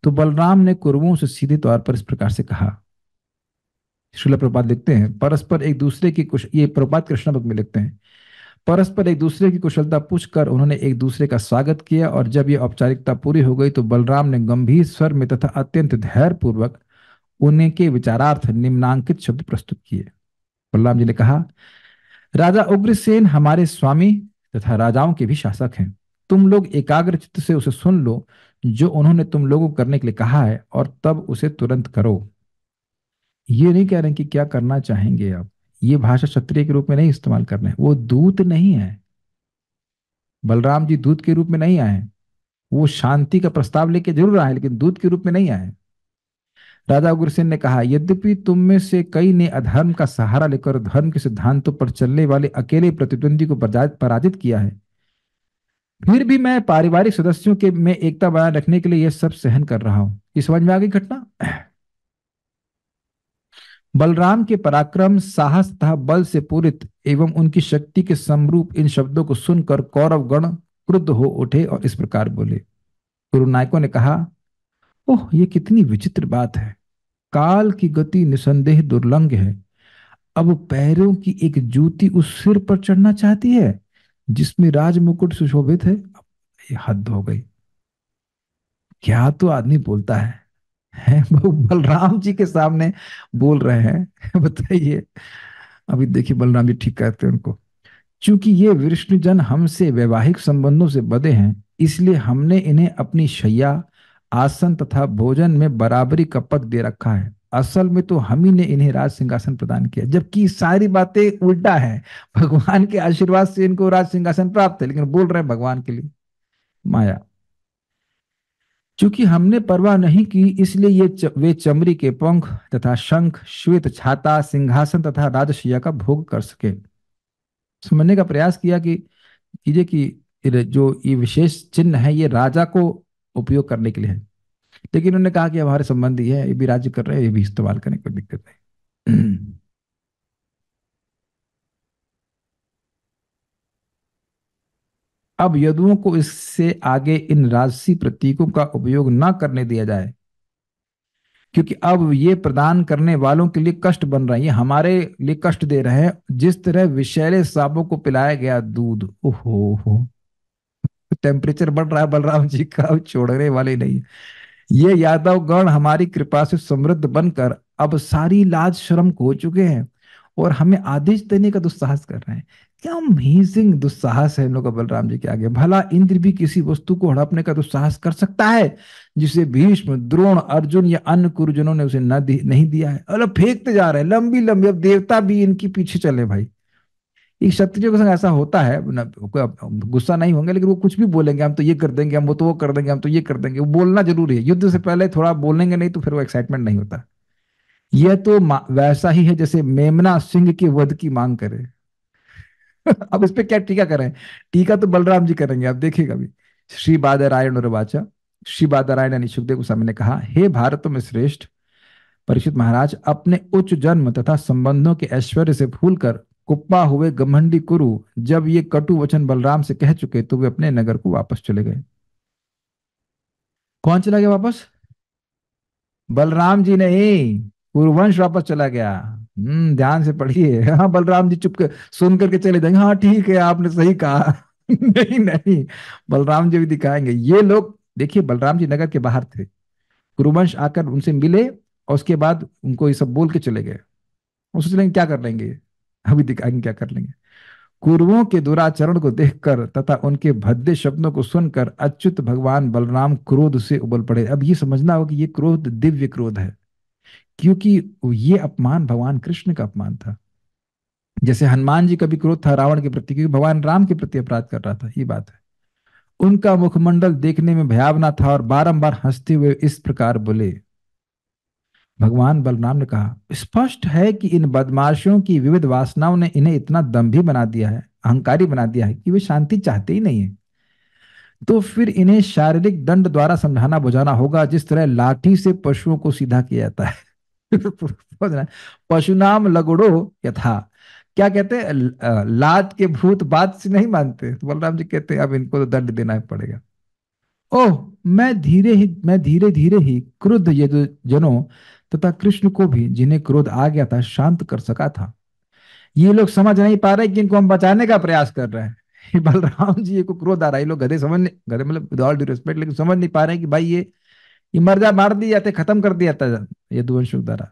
तो बलराम ने कुरुओं से सीधे तौर पर इस प्रकार से कहा। श्रील प्रपात लिखते हैं, परस्पर एक दूसरे की ये प्रपात कृष्ण भक्त में लिखते हैं, परस्पर एक दूसरे की कुशलता पूछकर उन्होंने एक दूसरे का स्वागत किया। और जब यह औपचारिकता पूरी हो गई तो बलराम ने गंभीर स्वर में तथा अत्यंत धैर्य पूर्वक उनके विचारार्थ निम्नांकित शब्द प्रस्तुत किए। बलराम जी ने कहा, राजा उग्रसेन हमारे स्वामी तथा राजाओं के भी शासक हैं। तुम लोग एकाग्र चित्त से उसे सुन लो जो उन्होंने तुम लोगों को करने के लिए कहा है, और तब उसे तुरंत करो। ये नहीं कह रहे कि क्या करना चाहेंगे आप, ये भाषा क्षत्रिय के रूप में नहीं इस्तेमाल करना है। वो दूत नहीं है, बलराम जी दूत के रूप में नहीं आए। वो शांति का प्रस्ताव लेके जरूर आए, लेकिन दूत के रूप में नहीं आए। राजा उग्रसेन ने कहा, यद्यपि तुम में से कई ने अधर्म का सहारा लेकर धर्म के सिद्धांतों पर चलने वाले अकेले प्रतिद्वंदी को पराजित किया है, फिर भी मैं पारिवारिक सदस्यों के में एकता बनाए रखने के लिए यह सब सहन कर रहा हूं। ये समझ में आ गई घटना? बलराम के पराक्रम, साहस तथा बल से पूरित एवं उनकी शक्ति के समरूप इन शब्दों को सुनकर कौरव गण क्रुद्ध हो उठे और इस प्रकार बोले। गुरु नायकों ने कहा, ओह, ये कितनी विचित्र बात है। काल की गति निसंदेह दुर्लंघ है। अब पैरों की एक जूती उस सिर पर चढ़ना चाहती है जिसमें राज मुकुट सुशोभित है। ये हद हो गई। क्या तो आदमी बोलता है वो बलराम जी के सामने बोल रहे हैं बताइए। अभी देखिए बलराम जी ठीक कहते हैं उनको, चूंकि ये विष्णुजन हमसे वैवाहिक संबंधों से बंधे हैं, इसलिए हमने इन्हें अपनी शैया, आसन तथा भोजन में बराबरी का पद दे रखा है। असल में तो हम ही ने इन्हें राज सिंहासन प्रदान किया, जबकि सारी बातें उल्टा है। भगवान के आशीर्वाद से इनको राज सिंहासन प्राप्त है, लेकिन बोल रहे हैं भगवान के लिए। माया। चूंकि हमने परवाह नहीं की, इसलिए वे चमड़ी के पंख तथा शंख, श्वेत छाता, सिंहासन तथा राजशैया का भोग कर सके। समझने का प्रयास किया कि कीजिए कि जो ये विशेष चिन्ह है ये राजा को उपयोग करने के लिए है, लेकिन उन्होंने कहा कि हमारे संबंधी है, ये भी राज्य कर रहे हैं, ये भी इस्तेमाल करें, कोई दिक्कत नहीं। अब यदुओं को इससे आगे इन राजसी प्रतीकों का उपयोग न करने दिया जाए, क्योंकि अब ये प्रदान करने वालों के लिए कष्ट बन रहे हैं, ये हमारे लिए कष्ट दे रहे हैं। जिस तरह विषैले सांपों को पिलाया गया दूध, ओहो हो, टेम्परेचर बढ़ रहा है बलराम जी का, अब छोड़ने वाले नहीं। ये यादव गण हमारी कृपा से समृद्ध बनकर अब सारी लाज शर्म खो चुके हैं और हमें आदेश देने का दुस्साहस कर रहे हैं। क्या अमेजिंग दुस्साहस है इन लोगों का बलराम जी के आगे। भला इंद्र भी किसी वस्तु को हड़पने का दुस्साहस कर सकता है जिसे भीष्म, द्रोण, अर्जुन या अन्य कुरुजनों ने उसे नहीं दिया है। अरे फेंकते जा रहे हैं लंबी लंबी, अब देवता भी इनके पीछे चले भाई। एक क्षत्रियो के संग ऐसा होता है गुस्सा नहीं होंगे, लेकिन वो कुछ भी बोलेंगे, हम तो ये कर देंगे, हम वो तो वो कर देंगे, हम तो ये कर देंगे। वो बोलना जरूरी है, युद्ध से पहले थोड़ा बोलेंगे, नहीं तो फिर वो एक्साइटमेंट नहीं होता। यह तो वैसा ही है जैसे मेमना सिंह के वध की मांग करे। अब इस पे क्या टीका करें? टीका तो बलराम जी करेंगे, आप देखिएगा अभी। श्री बादरायण और वाचा, श्री बादरायण यानी सुखदेव गोस्वामी ने कहा, हे भारत में श्रेष्ठ परीक्षित महाराज, अपने उच्च जन्म तथा संबंधों के ऐश्वर्य से भूलकर कुप्पा हुए घमंडी कुरु जब ये कटु वचन बलराम से कह चुके तो वे अपने नगर को वापस चले गए। कौन चला गया वापस? बलराम जी नहीं, कुरुवंश वापस चला गया। ध्यान से पढ़िए। हाँ, बलराम जी चुप कर सुन करके चले जाएंगे, हाँ ठीक है आपने सही कहा। नहीं नहीं, बलराम जी भी दिखाएंगे। ये लोग देखिए, बलराम जी नगर के बाहर थे, कुरुवंश आकर उनसे मिले और उसके बाद उनको ये सब बोल के चले गए। वो सोच लेंगे क्या कर लेंगे, अभी दिखाएंगे क्या कर लेंगे। कुरुओं के दुराचरण को देखकर तथा उनके भद्दे शब्दों को सुनकर अच्युत भगवान बलराम क्रोध से उबल पड़े। अब ये समझना होगा कि ये क्रोध दिव्य क्रोध है, क्योंकि ये अपमान भगवान कृष्ण का अपमान था। जैसे हनुमान जी का भी क्रोध था रावण के प्रति, क्योंकि भगवान राम के प्रति अपराध कर रहा था, ये बात है। उनका मुखमंडल देखने में भयावना था और बारंबार हंसते हुए इस प्रकार बोले। भगवान बलराम ने कहा, स्पष्ट है कि इन बदमाशों की विविध वासनाओं ने इन्हें इतना दंभी बना दिया है, अहंकारी बना दिया है कि वे शांति चाहते ही नहीं है। तो फिर इन्हें शारीरिक दंड द्वारा समझाना बुझाना होगा, जिस तरह लाठी से पशुओं को सीधा किया जाता है। समझ रहे हैं? पशुनाम लगुड़ो यथा। क्या कहते हैं? लात के भूत बात से नहीं मानते, तो बलराम जी कहते हैं अब इनको तो दंड देना ही पड़ेगा। ओह, मैं धीरे धीरे ही क्रुद्ध जनों तथा कृष्ण को भी, जिन्हें क्रोध आ गया था, शांत कर सका था। ये लोग समझ नहीं पा रहे कि इनको हम बचाने का प्रयास कर रहे हैं। ये बलराम जी को क्रोध आ रहा है, ये लोग गधे समझ नहीं, गधे मतलब विद ऑल ड्यू रिस्पेक्ट, लेकिन समझ नहीं पा रहे हैं कि भाई ये मर जा, मार दिए जाते, खत्म कर दिया जाता ये दुवंश द्वारा।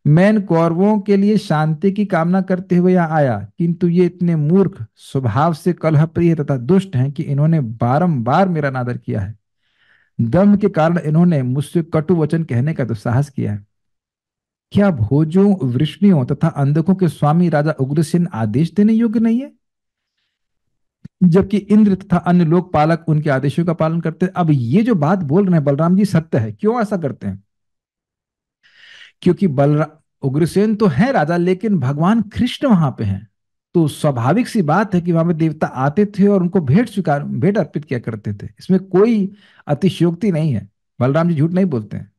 मैं इन कौरवों के लिए शांति की कामना करते हुए यहाँ आया, किंतु ये इतने मूर्ख, स्वभाव से कलह प्रिय तथा दुष्ट हैं कि इन्होंने बारंबार मेरा अनादर किया है। दम्भ के कारण इन्होंने मुझसे कटु वचन कहने का दुस्साहस किया है। क्या भोजों, वृष्णियों तथा अंधकों के स्वामी राजा उग्रसेन आदेश देने योग्य नहीं है, जबकि इंद्र तथा अन्य लोक पालक उनके आदेशों का पालन करते हैं? अब ये जो बात बोल रहे हैं बलराम जी सत्य है। क्यों ऐसा करते हैं? क्योंकि बलराम, उग्रसेन तो है राजा, लेकिन भगवान कृष्ण वहां पे हैं। तो स्वाभाविक सी बात है कि वहां पे देवता आते थे और उनको भेंट अर्पित किया करते थे। इसमें कोई अतिशयोक्ति नहीं है। बलराम जी झूठ नहीं बोलते हैं।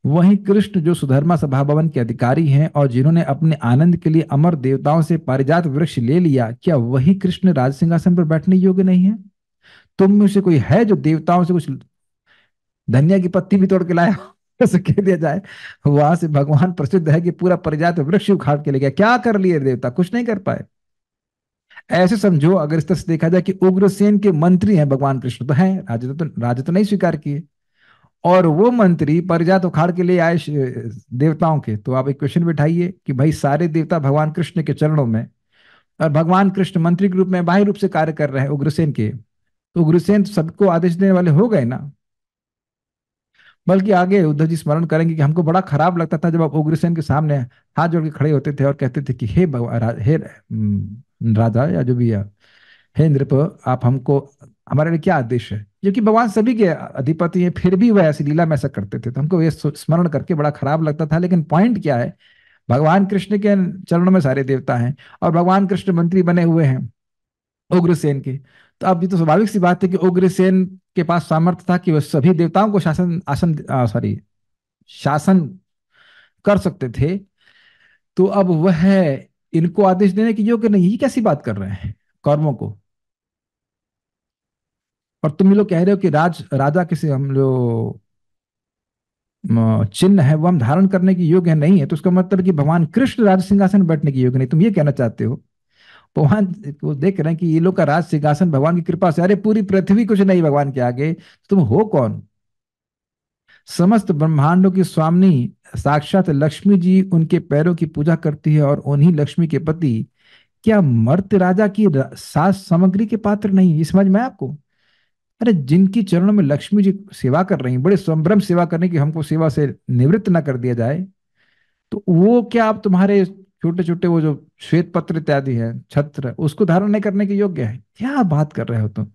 वहीं कृष्ण जो सुधर्मा सभा भवन के अधिकारी हैं और जिन्होंने अपने आनंद के लिए अमर देवताओं से पारिजात वृक्ष ले लिया, क्या वही कृष्ण राज सिंहासन पर बैठने योग्य नहीं है? तुम में से कोई है जो देवताओं से कुछ धनिया की पत्ती भी तोड़ के लाया ऐसे कह दिया जाए? वहां से भगवान प्रसिद्ध है कि पूरा पारिजात वृक्ष उखाड़ के ले गया। क्या कर लिए देवता? कुछ नहीं कर पाए। ऐसे समझो, अगर इस तरह से देखा जाए कि उग्रसेन के मंत्री हैं भगवान कृष्ण, तो हैं, राजा तो नहीं स्वीकार किए, और वो मंत्री परिजात उखाड़ के लिए आए देवताओं के। तो आप एक क्वेश्चन बिठाइए कि भाई सारे देवता भगवान कृष्ण के चरणों में, और भगवान कृष्ण मंत्री के रूप में बाह्य रूप से कार्य कर रहे हैं उग्रसेन के, तो उग्रसेन तो सबको आदेश देने वाले हो गए ना। बल्कि आगे उद्धव जी स्मरण करेंगे कि हमको बड़ा खराब लगता था जब आप उग्रसेन के सामने हाथ जोड़ के खड़े होते थे और कहते थे कि हे भगवान, हे राजा या जो भी है, हे नृप, आप हमको, हमारे लिए क्या आदेश है? क्योंकि भगवान सभी के अधिपति हैं, फिर भी वह ऐसी लीला में ऐसा करते थे, तो हमको ये स्मरण करके बड़ा खराब लगता था। लेकिन पॉइंट क्या है, भगवान कृष्ण के चरणों में सारे देवता हैं और भगवान कृष्ण मंत्री बने हुए हैं उग्रसेन के। तो अब ये तो स्वाभाविक सी बात है कि उग्रसेन के पास सामर्थ्य था कि वह सभी देवताओं को शासन कर सकते थे। तो अब वह इनको आदेश देने की योग्य नहीं, ये कैसी बात कर रहे हैं कर्मों को? और तुम ये लोग कह रहे हो कि राजा किसी हम लोग चिन्ह है वो हम धारण करने की योग्य नहीं है, तो उसका मतलब है कि भगवान कृष्ण राज सिंहासन पर बैठने की योग्य नहीं, तुम ये कहना चाहते हो? भगवान को देख रहे हैं कि ये लोग का राज सिंहासन भगवान की कृपा से, अरे पूरी पृथ्वी कुछ नहीं भगवान के आगे, तुम हो कौन? समस्त ब्रह्मांडों की स्वामिनी साक्षात लक्ष्मी जी उनके पैरों की पूजा करती है, और उन्हीं लक्ष्मी के पति क्या मर्त्य राजा की साज सामग्री के पात्र नहीं? ये समझ में आया आपको? अरे जिनकी चरणों में लक्ष्मी जी सेवा कर रही हैं, बड़े संभ्रम सेवा करने की, हमको सेवा से निवृत्त ना कर दिया जाए, तो वो क्या आप तुम्हारे छोटे छोटे वो जो श्वेत पत्र इत्यादि है, छत्र, उसको धारण नहीं करने के योग्य है? क्या बात कर रहे हो तुम?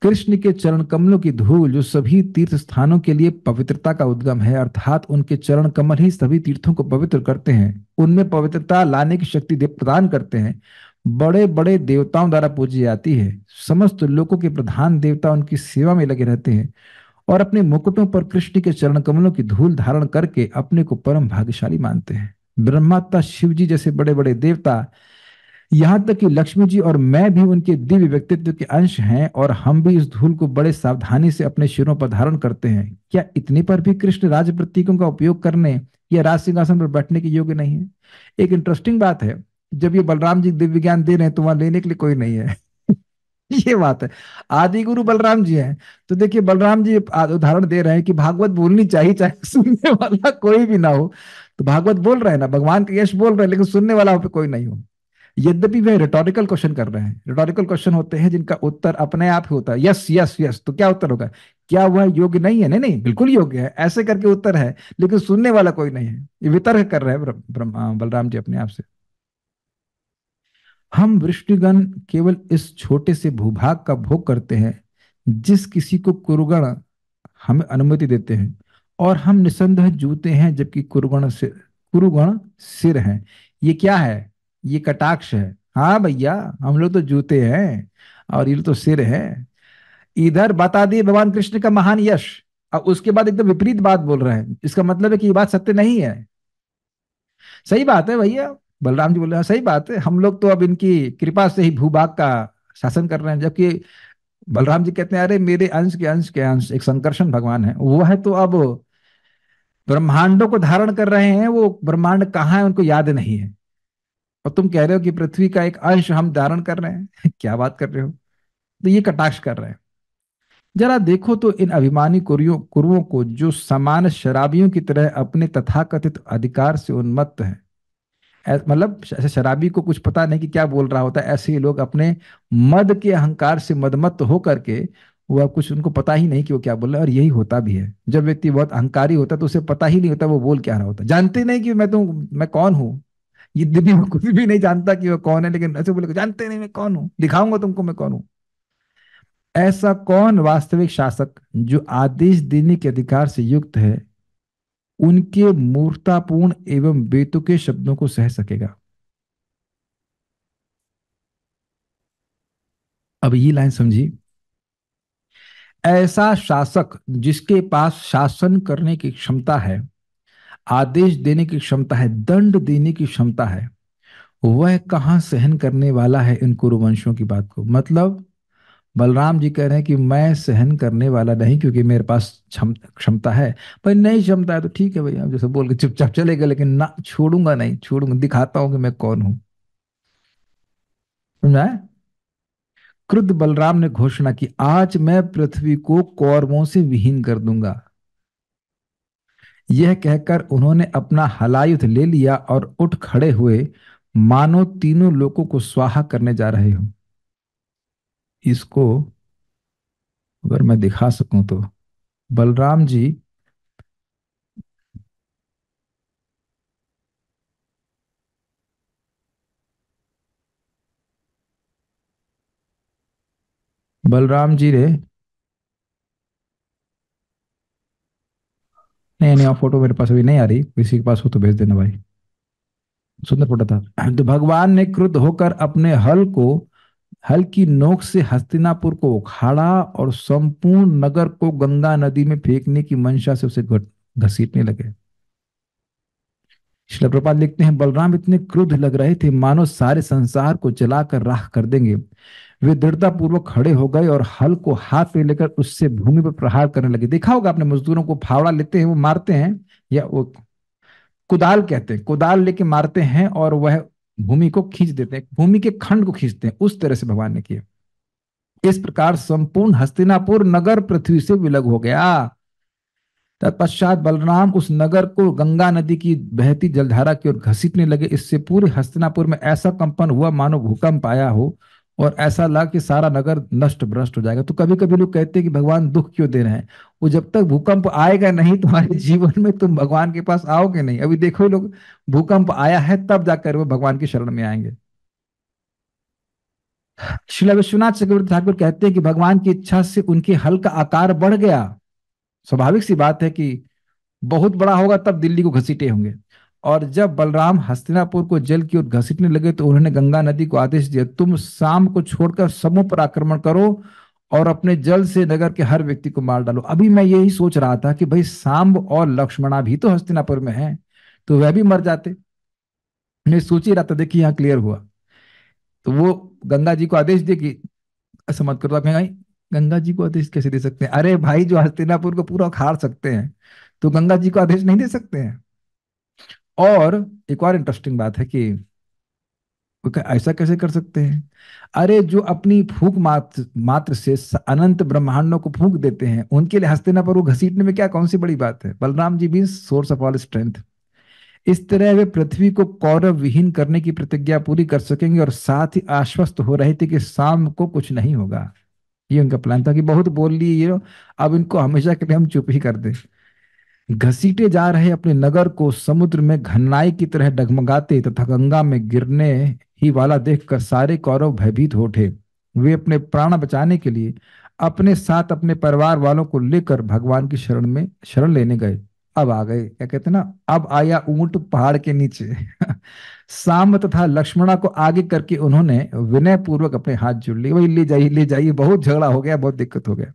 कृष्ण के चरण कमलों की धूल जो सभी तीर्थ स्थानों के लिए पवित्रता का उद्गम है, अर्थात उनके चरण कमल ही सभी तीर्थों को पवित्र करते हैं, उनमें पवित्रता लाने की शक्ति देव प्रदान करते हैं, बड़े बड़े देवताओं द्वारा पूजी जाती है। समस्त लोकों के प्रधान देवता उनकी सेवा में लगे रहते हैं और अपने मुकुटों पर कृष्ण के चरण कमलों की धूल धारण करके अपने को परम भाग्यशाली मानते हैं। ब्रह्मा तथा शिव जी जैसे बड़े बड़े देवता, यहां तक कि लक्ष्मी जी और मैं भी उनके दिव्य व्यक्तित्व के अंश हैं, और हम भी इस धूल को बड़े सावधानी से अपने सिरों पर धारण करते हैं। क्या इतने पर भी कृष्ण राज प्रतीकों का उपयोग करने या राज सिंहासन पर बैठने के योग्य नहीं है? एक इंटरेस्टिंग बात है, जब ये बलराम जी दिव्य ज्ञान दे रहे हैं तो वहां लेने के लिए कोई नहीं है ये बात है। आदि गुरु बलराम जी हैं, तो देखिए बलराम जी उदाहरण दे रहे हैं कि भागवत बोलनी चाहिए चाहे सुनने वाला कोई भी ना हो। तो भागवत बोल रहे हैं ना, भगवान का यश बोल रहे हैं, लेकिन सुनने वाला पे कोई नहीं हो। यद्यपि वह रिटोरिकल क्वेश्चन कर रहे हैं, रिटोरिकल क्वेश्चन होते हैं जिनका उत्तर अपने आप ही होता है यस यस यस, तो क्या उत्तर होगा? क्या वह योग्य नहीं है? नहीं नहीं, बिल्कुल योग्य है, ऐसे करके उत्तर है, लेकिन सुनने वाला कोई नहीं है। ये वितर्क कर रहे हैं बलराम जी अपने आप से। हम वृष्टिगण केवल इस छोटे से भूभाग का भोग करते हैं जिस किसी को कुरुगण हमें अनुमति देते हैं, और हम निसंदेह जूते हैं जबकि कुरुगण सिर हैं। ये क्या है? ये कटाक्ष है। हाँ भैया, हम लोग तो जूते हैं और ये लोग तो सिर है। इधर बता दिए भगवान कृष्ण का महान यश, और उसके बाद एकदम विपरीत बात बोल रहे हैं, इसका मतलब है कि ये बात सत्य नहीं है। सही बात है भैया, बलराम जी बोल रहे हैं सही बात है, हम लोग तो अब इनकी कृपा से ही भूभाग का शासन कर रहे हैं। जबकि बलराम जी कहते हैं अरे मेरे अंश के अंश एक संकर्षण भगवान है, वो है तो अब ब्रह्मांडों को धारण कर रहे हैं, वो ब्रह्मांड कहाँ है उनको याद नहीं है, और तुम कह रहे हो कि पृथ्वी का एक अंश हम धारण कर रहे हैं क्या बात कर रहे हो? तो ये कटाक्ष कर रहे हैं। जरा देखो तो इन अभिमानी कुरुओं को, जो समान शराबियों की तरह अपने तथाकथित अधिकार से उन्मत्त हैं। मतलब ऐसे शराबी को कुछ पता नहीं कि क्या बोल रहा होता है, ऐसे ही लोग अपने मद के अहंकार से मदमत्त होकर के वो अब कुछ उनको पता ही नहीं कि वो क्या बोल रहे हैं, और यही होता भी है। जब व्यक्ति बहुत अहंकारी होता है तो उसे पता ही नहीं होता वो बोल क्या रहा होता, जानते नहीं कि मैं कौन हूँ। ये दिल्ली में कुछ भी नहीं जानता कि वो कौन है, लेकिन ऐसे बोले जानते नहीं मैं कौन हूँ, दिखाऊंगा तुमको मैं कौन हूँ। ऐसा कौन वास्तविक शासक जो आदेश देने के अधिकार से युक्त है उनके मूर्खतापूर्ण एवं बेतुके शब्दों को सह सकेगा। अब ये लाइन समझिए। ऐसा शासक जिसके पास शासन करने की क्षमता है, आदेश देने की क्षमता है, दंड देने की क्षमता है, वह कहाँ सहन करने वाला है इन कुरुवंशियों की बात को। मतलब बलराम जी कह रहे हैं कि मैं सहन करने वाला नहीं, क्योंकि मेरे पास क्षमता है। भाई नहीं क्षमता है तो ठीक है भैया, जैसे बोल के चुपचाप चले गए, लेकिन ना छोड़ूंगा, नहीं छोड़ूंगा, दिखाता हूं कि मैं कौन हूं। समझा है? क्रुद्ध बलराम ने घोषणा की, आज मैं पृथ्वी को कौरवों से विहीन कर दूंगा। यह कहकर उन्होंने अपना हलायुध ले लिया और उठ खड़े हुए, मानो तीनों लोगों को स्वाहा करने जा रहे हो। इसको अगर मैं दिखा सकूं तो बलराम जी, बलराम जी रे, नहीं नहीं, फोटो मेरे पास अभी नहीं आ रही, किसी के पास हो तो भेज देना भाई। सुंदर फोटो था। तो भगवान ने क्रुद्ध होकर अपने हल की नोक से हस्तिनापुर को उखाड़ा और संपूर्ण नगर को गंगा नदी में फेंकने की मंशा से उसे घसीटने लगे। श्रील प्रभुपाद लिखते हैं, बलराम इतने क्रुद्ध लग रहे थे मानो सारे संसार को जलाकर राख कर देंगे। वे दृढ़ता पूर्वक खड़े हो गए और हल को हाथ में लेकर उससे भूमि पर प्रहार करने लगे। देखा होगा आपने, मजदूरों को फावड़ा लेते हैं वो मारते हैं, या वो कुदाल कहते हैं, कुदाल लेके मारते हैं और वह भूमि को खींच देते हैं, भूमि के खंड को खींचते हैं, उस तरह से भगवान ने किया। इस प्रकार संपूर्ण हस्तिनापुर नगर पृथ्वी से विलग हो गया। तत्पश्चात बलराम उस नगर को गंगा नदी की बहती जलधारा की ओर घसीटने लगे। इससे पूरे हस्तिनापुर में ऐसा कंपन हुआ मानो भूकंप आया हो, और ऐसा लगा कि सारा नगर नष्ट भ्रष्ट हो जाएगा। तो कभी कभी लोग कहते हैं कि भगवान दुख क्यों दे रहे हैं। वो जब तक भूकंप आएगा नहीं तुम्हारे जीवन में, तुम भगवान के पास आओगे नहीं। अभी देखो लोग, भूकंप आया है तब जाकर वो भगवान की शरण में आएंगे। श्रील विश्वनाथ चक्रवर्ती ठाकुर कहते हैं कि भगवान की इच्छा से उनके हल का आकार बढ़ गया। स्वाभाविक सी बात है कि बहुत बड़ा होगा तब दिल्ली को घसीटे होंगे। और जब बलराम हस्तिनापुर को जल की ओर घसीटने लगे तो उन्होंने गंगा नदी को आदेश दिया, तुम शाम को छोड़कर समूह पर आक्रमण करो और अपने जल से नगर के हर व्यक्ति को मार डालो। अभी मैं यही सोच रहा था कि भाई सांब और लक्ष्मणा भी तो हस्तिनापुर में हैं, तो वह भी मर जाते। मैं सोच ही रहा था, देखिए यहाँ क्लियर हुआ। तो वो गंगा जी को आदेश दे कि ऐसा मत करो। आप कहेंगे, "भाई, गंगा जी को आदेश कैसे दे सकते हैं?" अरे भाई, जो हस्तिनापुर को पूरा खाड़ सकते हैं तो गंगा जी को आदेश नहीं दे सकते हैं। और एक और इंटरेस्टिंग बात है कि ऐसा कैसे कर सकते हैं। अरे जो अपनी फूंक मात्र मात्र से अनंत ब्रह्मांडों को फूंक देते हैं, उनके लिए हस्तिनापुर को घसीटने में क्या कौन सी बड़ी बात है। बलराम जी भी सोर्स ऑफ ऑल स्ट्रेंथ। इस तरह वे पृथ्वी को कौरव विहीन करने की प्रतिज्ञा पूरी कर सकेंगे, और साथ ही आश्वस्त हो रहे थे कि शाम को कुछ नहीं होगा। ये उनका प्लान था कि बहुत बोल लिए ये, अब इनको हमेशा के लिए हम चुप ही कर दें। घसीटे जा रहे अपने नगर को समुद्र में घनाई की तरह डगमगाते तथा गंगा में गिरने ही वाला देखकर सारे कौरव भयभीत हो उठे। वे अपने प्राण बचाने के लिए अपने साथ अपने परिवार वालों को लेकर भगवान की शरण लेने गए। अब आ गए, क्या कहते हैं ना, अब आया ऊंट पहाड़ के नीचे। साम तथा लक्ष्मणा को आगे करके उन्होंने विनय पूर्वक अपने हाथ जोड़ लिए, वही ले जाइए, बहुत झगड़ा हो गया, बहुत दिक्कत हो गया।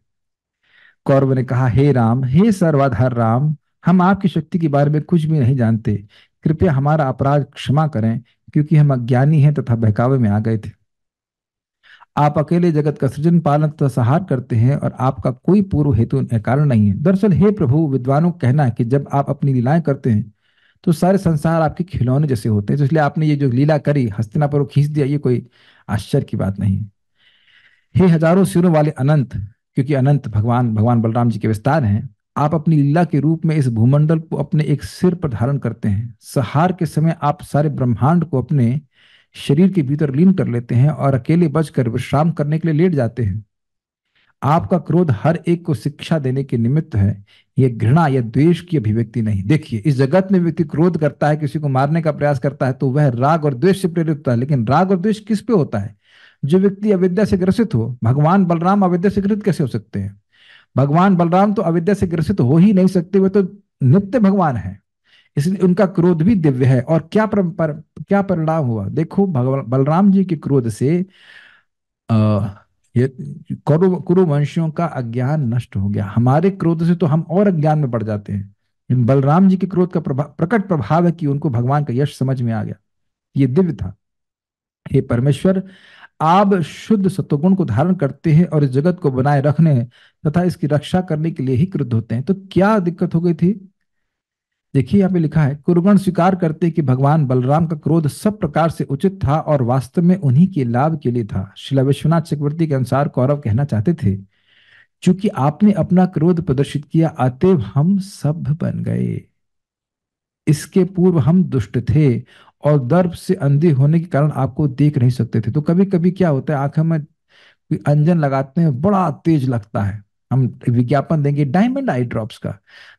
कौरव ने कहा, हे राम, हे सर्वाधार राम, हम आपकी शक्ति के बारे में कुछ भी नहीं जानते। कृपया हमारा अपराध क्षमा करें, क्योंकि हम अज्ञानी हैं तथा बहकावे में आ गए थे। आप अकेले जगत का सृजन पालन तथा संहार करते हैं और आपका कोई पूर्व हेतु कारण नहीं है। दरअसल हे प्रभु, विद्वानों का कहना है कि जब आप अपनी लीलाएं करते हैं तो सारे संसार आपके खिलौने जैसे होते हैं। तो इसलिए आपने ये जो लीला करी, हस्तिनापुर को खींच दिया, ये कोई आश्चर्य की बात नहीं है। हे हजारों सिरों वाले अनंत, क्योंकि अनंत भगवान भगवान बलराम जी के विस्तार हैं, आप अपनी लीला के रूप में इस भूमंडल को अपने एक सिर पर धारण करते हैं। संहार के समय आप सारे ब्रह्मांड को अपने शरीर के भीतर लीन कर लेते हैं और अकेले बचकर विश्राम करने के लिए लेट जाते हैं। आपका क्रोध हर एक को शिक्षा देने के निमित्त है, ये घृणा या द्वेष की अभिव्यक्ति नहीं। देखिए, इस जगत में व्यक्ति क्रोध करता है, किसी को मारने का प्रयास करता है, तो वह राग और द्वेष से प्रेरित होता है। लेकिन राग और द्वेष किस पे होता है? जो व्यक्ति अविद्या से ग्रसित हो। भगवान बलराम अविद्या से ग्रसित कैसे हो सकते हैं? भगवान बलराम तो अविद्या से ग्रसित हो ही नहीं सकते, वे तो नित्य भगवान है, इसलिए उनका क्रोध भी दिव्य है। और क्या परिणाम हुआ? देखो, भगवान बलराम जी के क्रोध से ये कुरु वंशियों का अज्ञान नष्ट हो गया। हमारे क्रोध से तो हम और अज्ञान में पड़ जाते हैं, लेकिन बलराम जी के क्रोध का प्रकट प्रभाव है कि उनको भगवान का यश समझ में आ गया। ये दिव्य था। हे परमेश्वर, आप शुद्ध सत्वगुण को धारण करते हैं और इस जगत को बनाए रखने तथा इसकी रक्षा करने के लिए ही क्रुद्ध होते हैं। तो क्या दिक्कत हो गई थी? देखिए, यहाँ पे लिखा है, कुरुगण स्वीकार करते कि भगवान बलराम का क्रोध सब प्रकार से उचित था और वास्तव में उन्हीं के लाभ के लिए था। श्रील विश्वनाथ चक्रवर्ती के अनुसार कौरव कहना चाहते थे, क्योंकि आपने अपना क्रोध प्रदर्शित किया, अतएव हम सभ्य बन गए। इसके पूर्व हम दुष्ट थे और दर्प से अंधे होने के कारण आपको देख नहीं सकते थे। तो कभी कभी क्या होता है, आंखों में कोई अंजन लगाते हैं, बड़ा तेज लगता है। हम विज्ञापन देंगे डायमंड आई ड्रॉप्स का,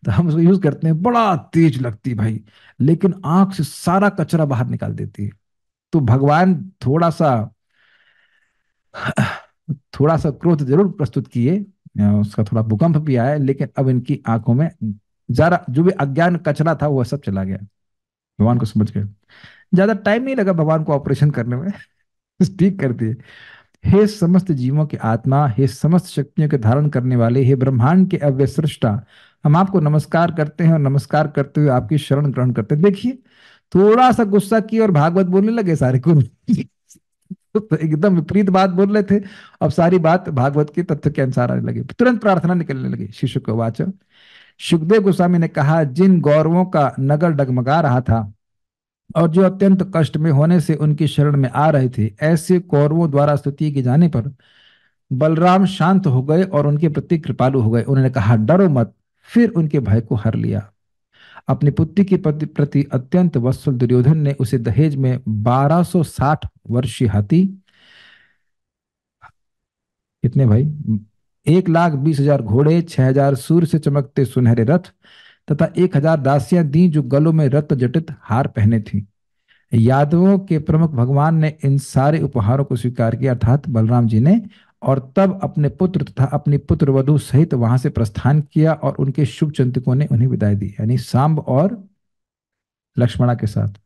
तो हम उसको यूज करते हैं, बड़ा तेज लगती है भाई, लेकिन आंख से सारा कचरा बाहर निकाल देती है। तो भगवान थोड़ा सा क्रोध जरूर प्रस्तुत किए, उसका थोड़ा भूकंप भी आया, लेकिन अब इनकी आंखों में जरा जो भी अज्ञान कचरा था वह सब चला गया। भगवान को समझ गए। ज्यादा टाइम नहीं लगा भगवान को ऑपरेशन करने में, ठीक कर दिए। हे समस्त जीवों के आत्मा, हे समस्त शक्तियों के धारण करने वाले, हे ब्रह्मांड के अव्यय सृष्टा, हम आपको नमस्कार करते हैं और नमस्कार करते हुए आपकी शरण ग्रहण करते हैं। देखिए, थोड़ा सा गुस्सा किया और भागवत बोलने लगे सारे को। तो एकदम विपरीत बात बोल रहे थे, अब सारी बात भागवत के तथ्य के अनुसार आने लगे, तुरंत प्रार्थना निकलने लगी। शिशु को वाच, सुखदेव गोस्वामी ने कहा, जिन गौरवों का नगर डगमगा रहा था और जो अत्यंत कष्ट में होने से उनकी शरण में आ रहे थे, ऐसे कौरवों द्वारा स्तुति किए जाने पर बलराम शांत हो गए और उनके प्रति कृपालु हो गए। उन्होंने कहा, डरो मत। फिर उनके भय को हर लिया। अपनी पुत्री के प्रति अत्यंत वत्सल दुर्योधन ने उसे दहेज में 1260 वर्षीय हाथी, कितने भाई, 1,20,000 घोड़े, 6,000 सूर्य से चमकते सुनहरे रथ तथा 1,000 दासियां दी जो गलों में रत्न जटित हार पहने थी। यादवों के प्रमुख भगवान ने इन सारे उपहारों को स्वीकार किया, अर्थात बलराम जी ने, और तब अपने पुत्र तथा अपनी पुत्र वधु सहित वहां से प्रस्थान किया और उनके शुभ चिंतकों ने उन्हें विदाई दी, यानी सांब और लक्ष्मणा के साथ।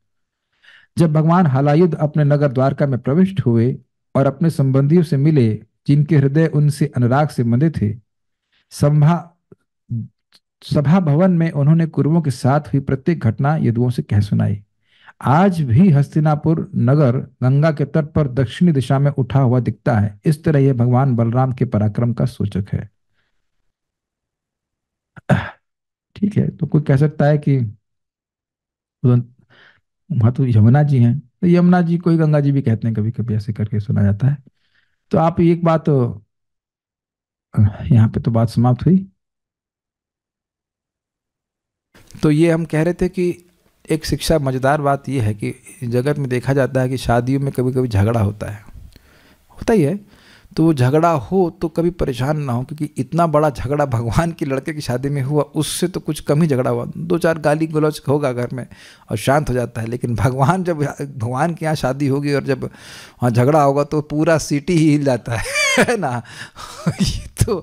जब भगवान हलायुध अपने नगर द्वारका में प्रविष्ट हुए और अपने संबंधियों से मिले जिनके हृदय उनसे अनुराग से बंधे थे, संभा सभा भवन में उन्होंने कुरुओं के साथ हुई प्रत्येक घटना यदुओं से कह सुनाई। आज भी हस्तिनापुर नगर गंगा के तट पर दक्षिणी दिशा में उठा हुआ दिखता है। इस तरह यह भगवान बलराम के पराक्रम का सूचक है। ठीक है, तो कोई कह सकता है कि वहां तो यमुना जी हैं, तो यमुना जी को ही गंगा जी भी कहते हैं, कभी कभी ऐसे करके सुना जाता है। तो आप एक बात, यहाँ पे तो बात समाप्त हुई। तो ये हम कह रहे थे कि एक शिक्षा मजेदार बात यह है कि जगत में देखा जाता है कि शादियों में कभी कभी झगड़ा होता ही है। तो वो झगड़ा हो तो कभी परेशान ना हो, क्योंकि इतना बड़ा झगड़ा भगवान की लड़के की शादी में हुआ, उससे तो कुछ कम ही झगड़ा हुआ, 2-4 गाली गलौज होगा घर में और शांत हो जाता है। लेकिन भगवान के यहाँ शादी होगी और जब वहाँ झगड़ा होगा तो पूरा सिटी ही हिल जाता है ना। तो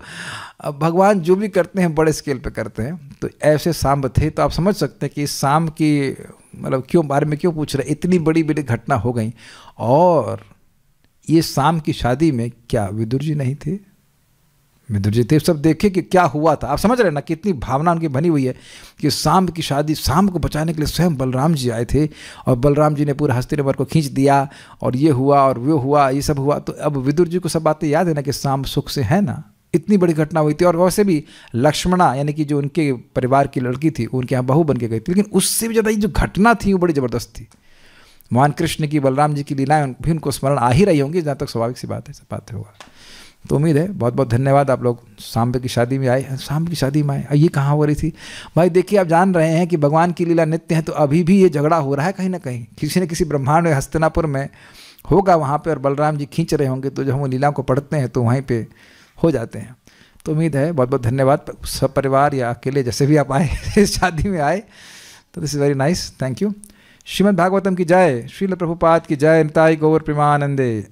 अब भगवान जो भी करते हैं बड़े स्केल पे करते हैं। तो ऐसे सांब थे, तो आप समझ सकते हैं कि इस सांब की मतलब क्यों बारे में क्यों पूछ रहे, इतनी बड़ी बड़ी घटना हो गई। और ये सांब की शादी में क्या विदुर जी नहीं थे? विदुर जी थे, सब देखे कि क्या हुआ था। आप समझ रहे हैं ना कितनी भावना उनकी बनी हुई है कि सांब की शादी, सांब को बचाने के लिए स्वयं बलराम जी आए थे और बलराम जी ने पूरा हस्तिनापुर को खींच दिया और ये हुआ और वो हुआ, ये सब हुआ। तो अब विदुर जी को सब बातें याद है ना कि सांब सुख से है ना, इतनी बड़ी घटना हुई थी। और वैसे भी लक्ष्मणा यानी कि जो उनके परिवार की लड़की थी उनके यहाँ बहू बन के गई थी, लेकिन उससे भी ज़्यादा ये जो घटना थी वो बड़ी ज़बरदस्त थी। भगवान कृष्ण की, बलराम जी की लीलाएं भी उनको स्मरण आ ही रही होंगी, जहाँ तक स्वाभाविक सी बात है, सब बातें होगा। तो उम्मीद है, बहुत बहुत धन्यवाद आप लोग सांब की शादी में आए, सांब की शादी में आए। ये कहाँ हो रही थी भाई? देखिए, आप जान रहे हैं कि भगवान की लीला नित्य है, तो अभी भी ये झगड़ा हो रहा है कहीं ना कहीं, किसी न किसी ब्रह्मांड में, हस्तिनापुर में होगा वहाँ पे, और बलराम जी खींच रहे होंगे। तो जब हम लीला को पढ़ते हैं तो वहीं पे हो जाते हैं। तो उम्मीद है, बहुत बहुत धन्यवाद, सब परिवार या अकेले जैसे भी आप आए इस शादी में आए, तो this is very nice, thank you. Shrimad Bhagavatam की जय, श्रील प्रभुपाद की जय, निताई गौर प्रेमानंदे।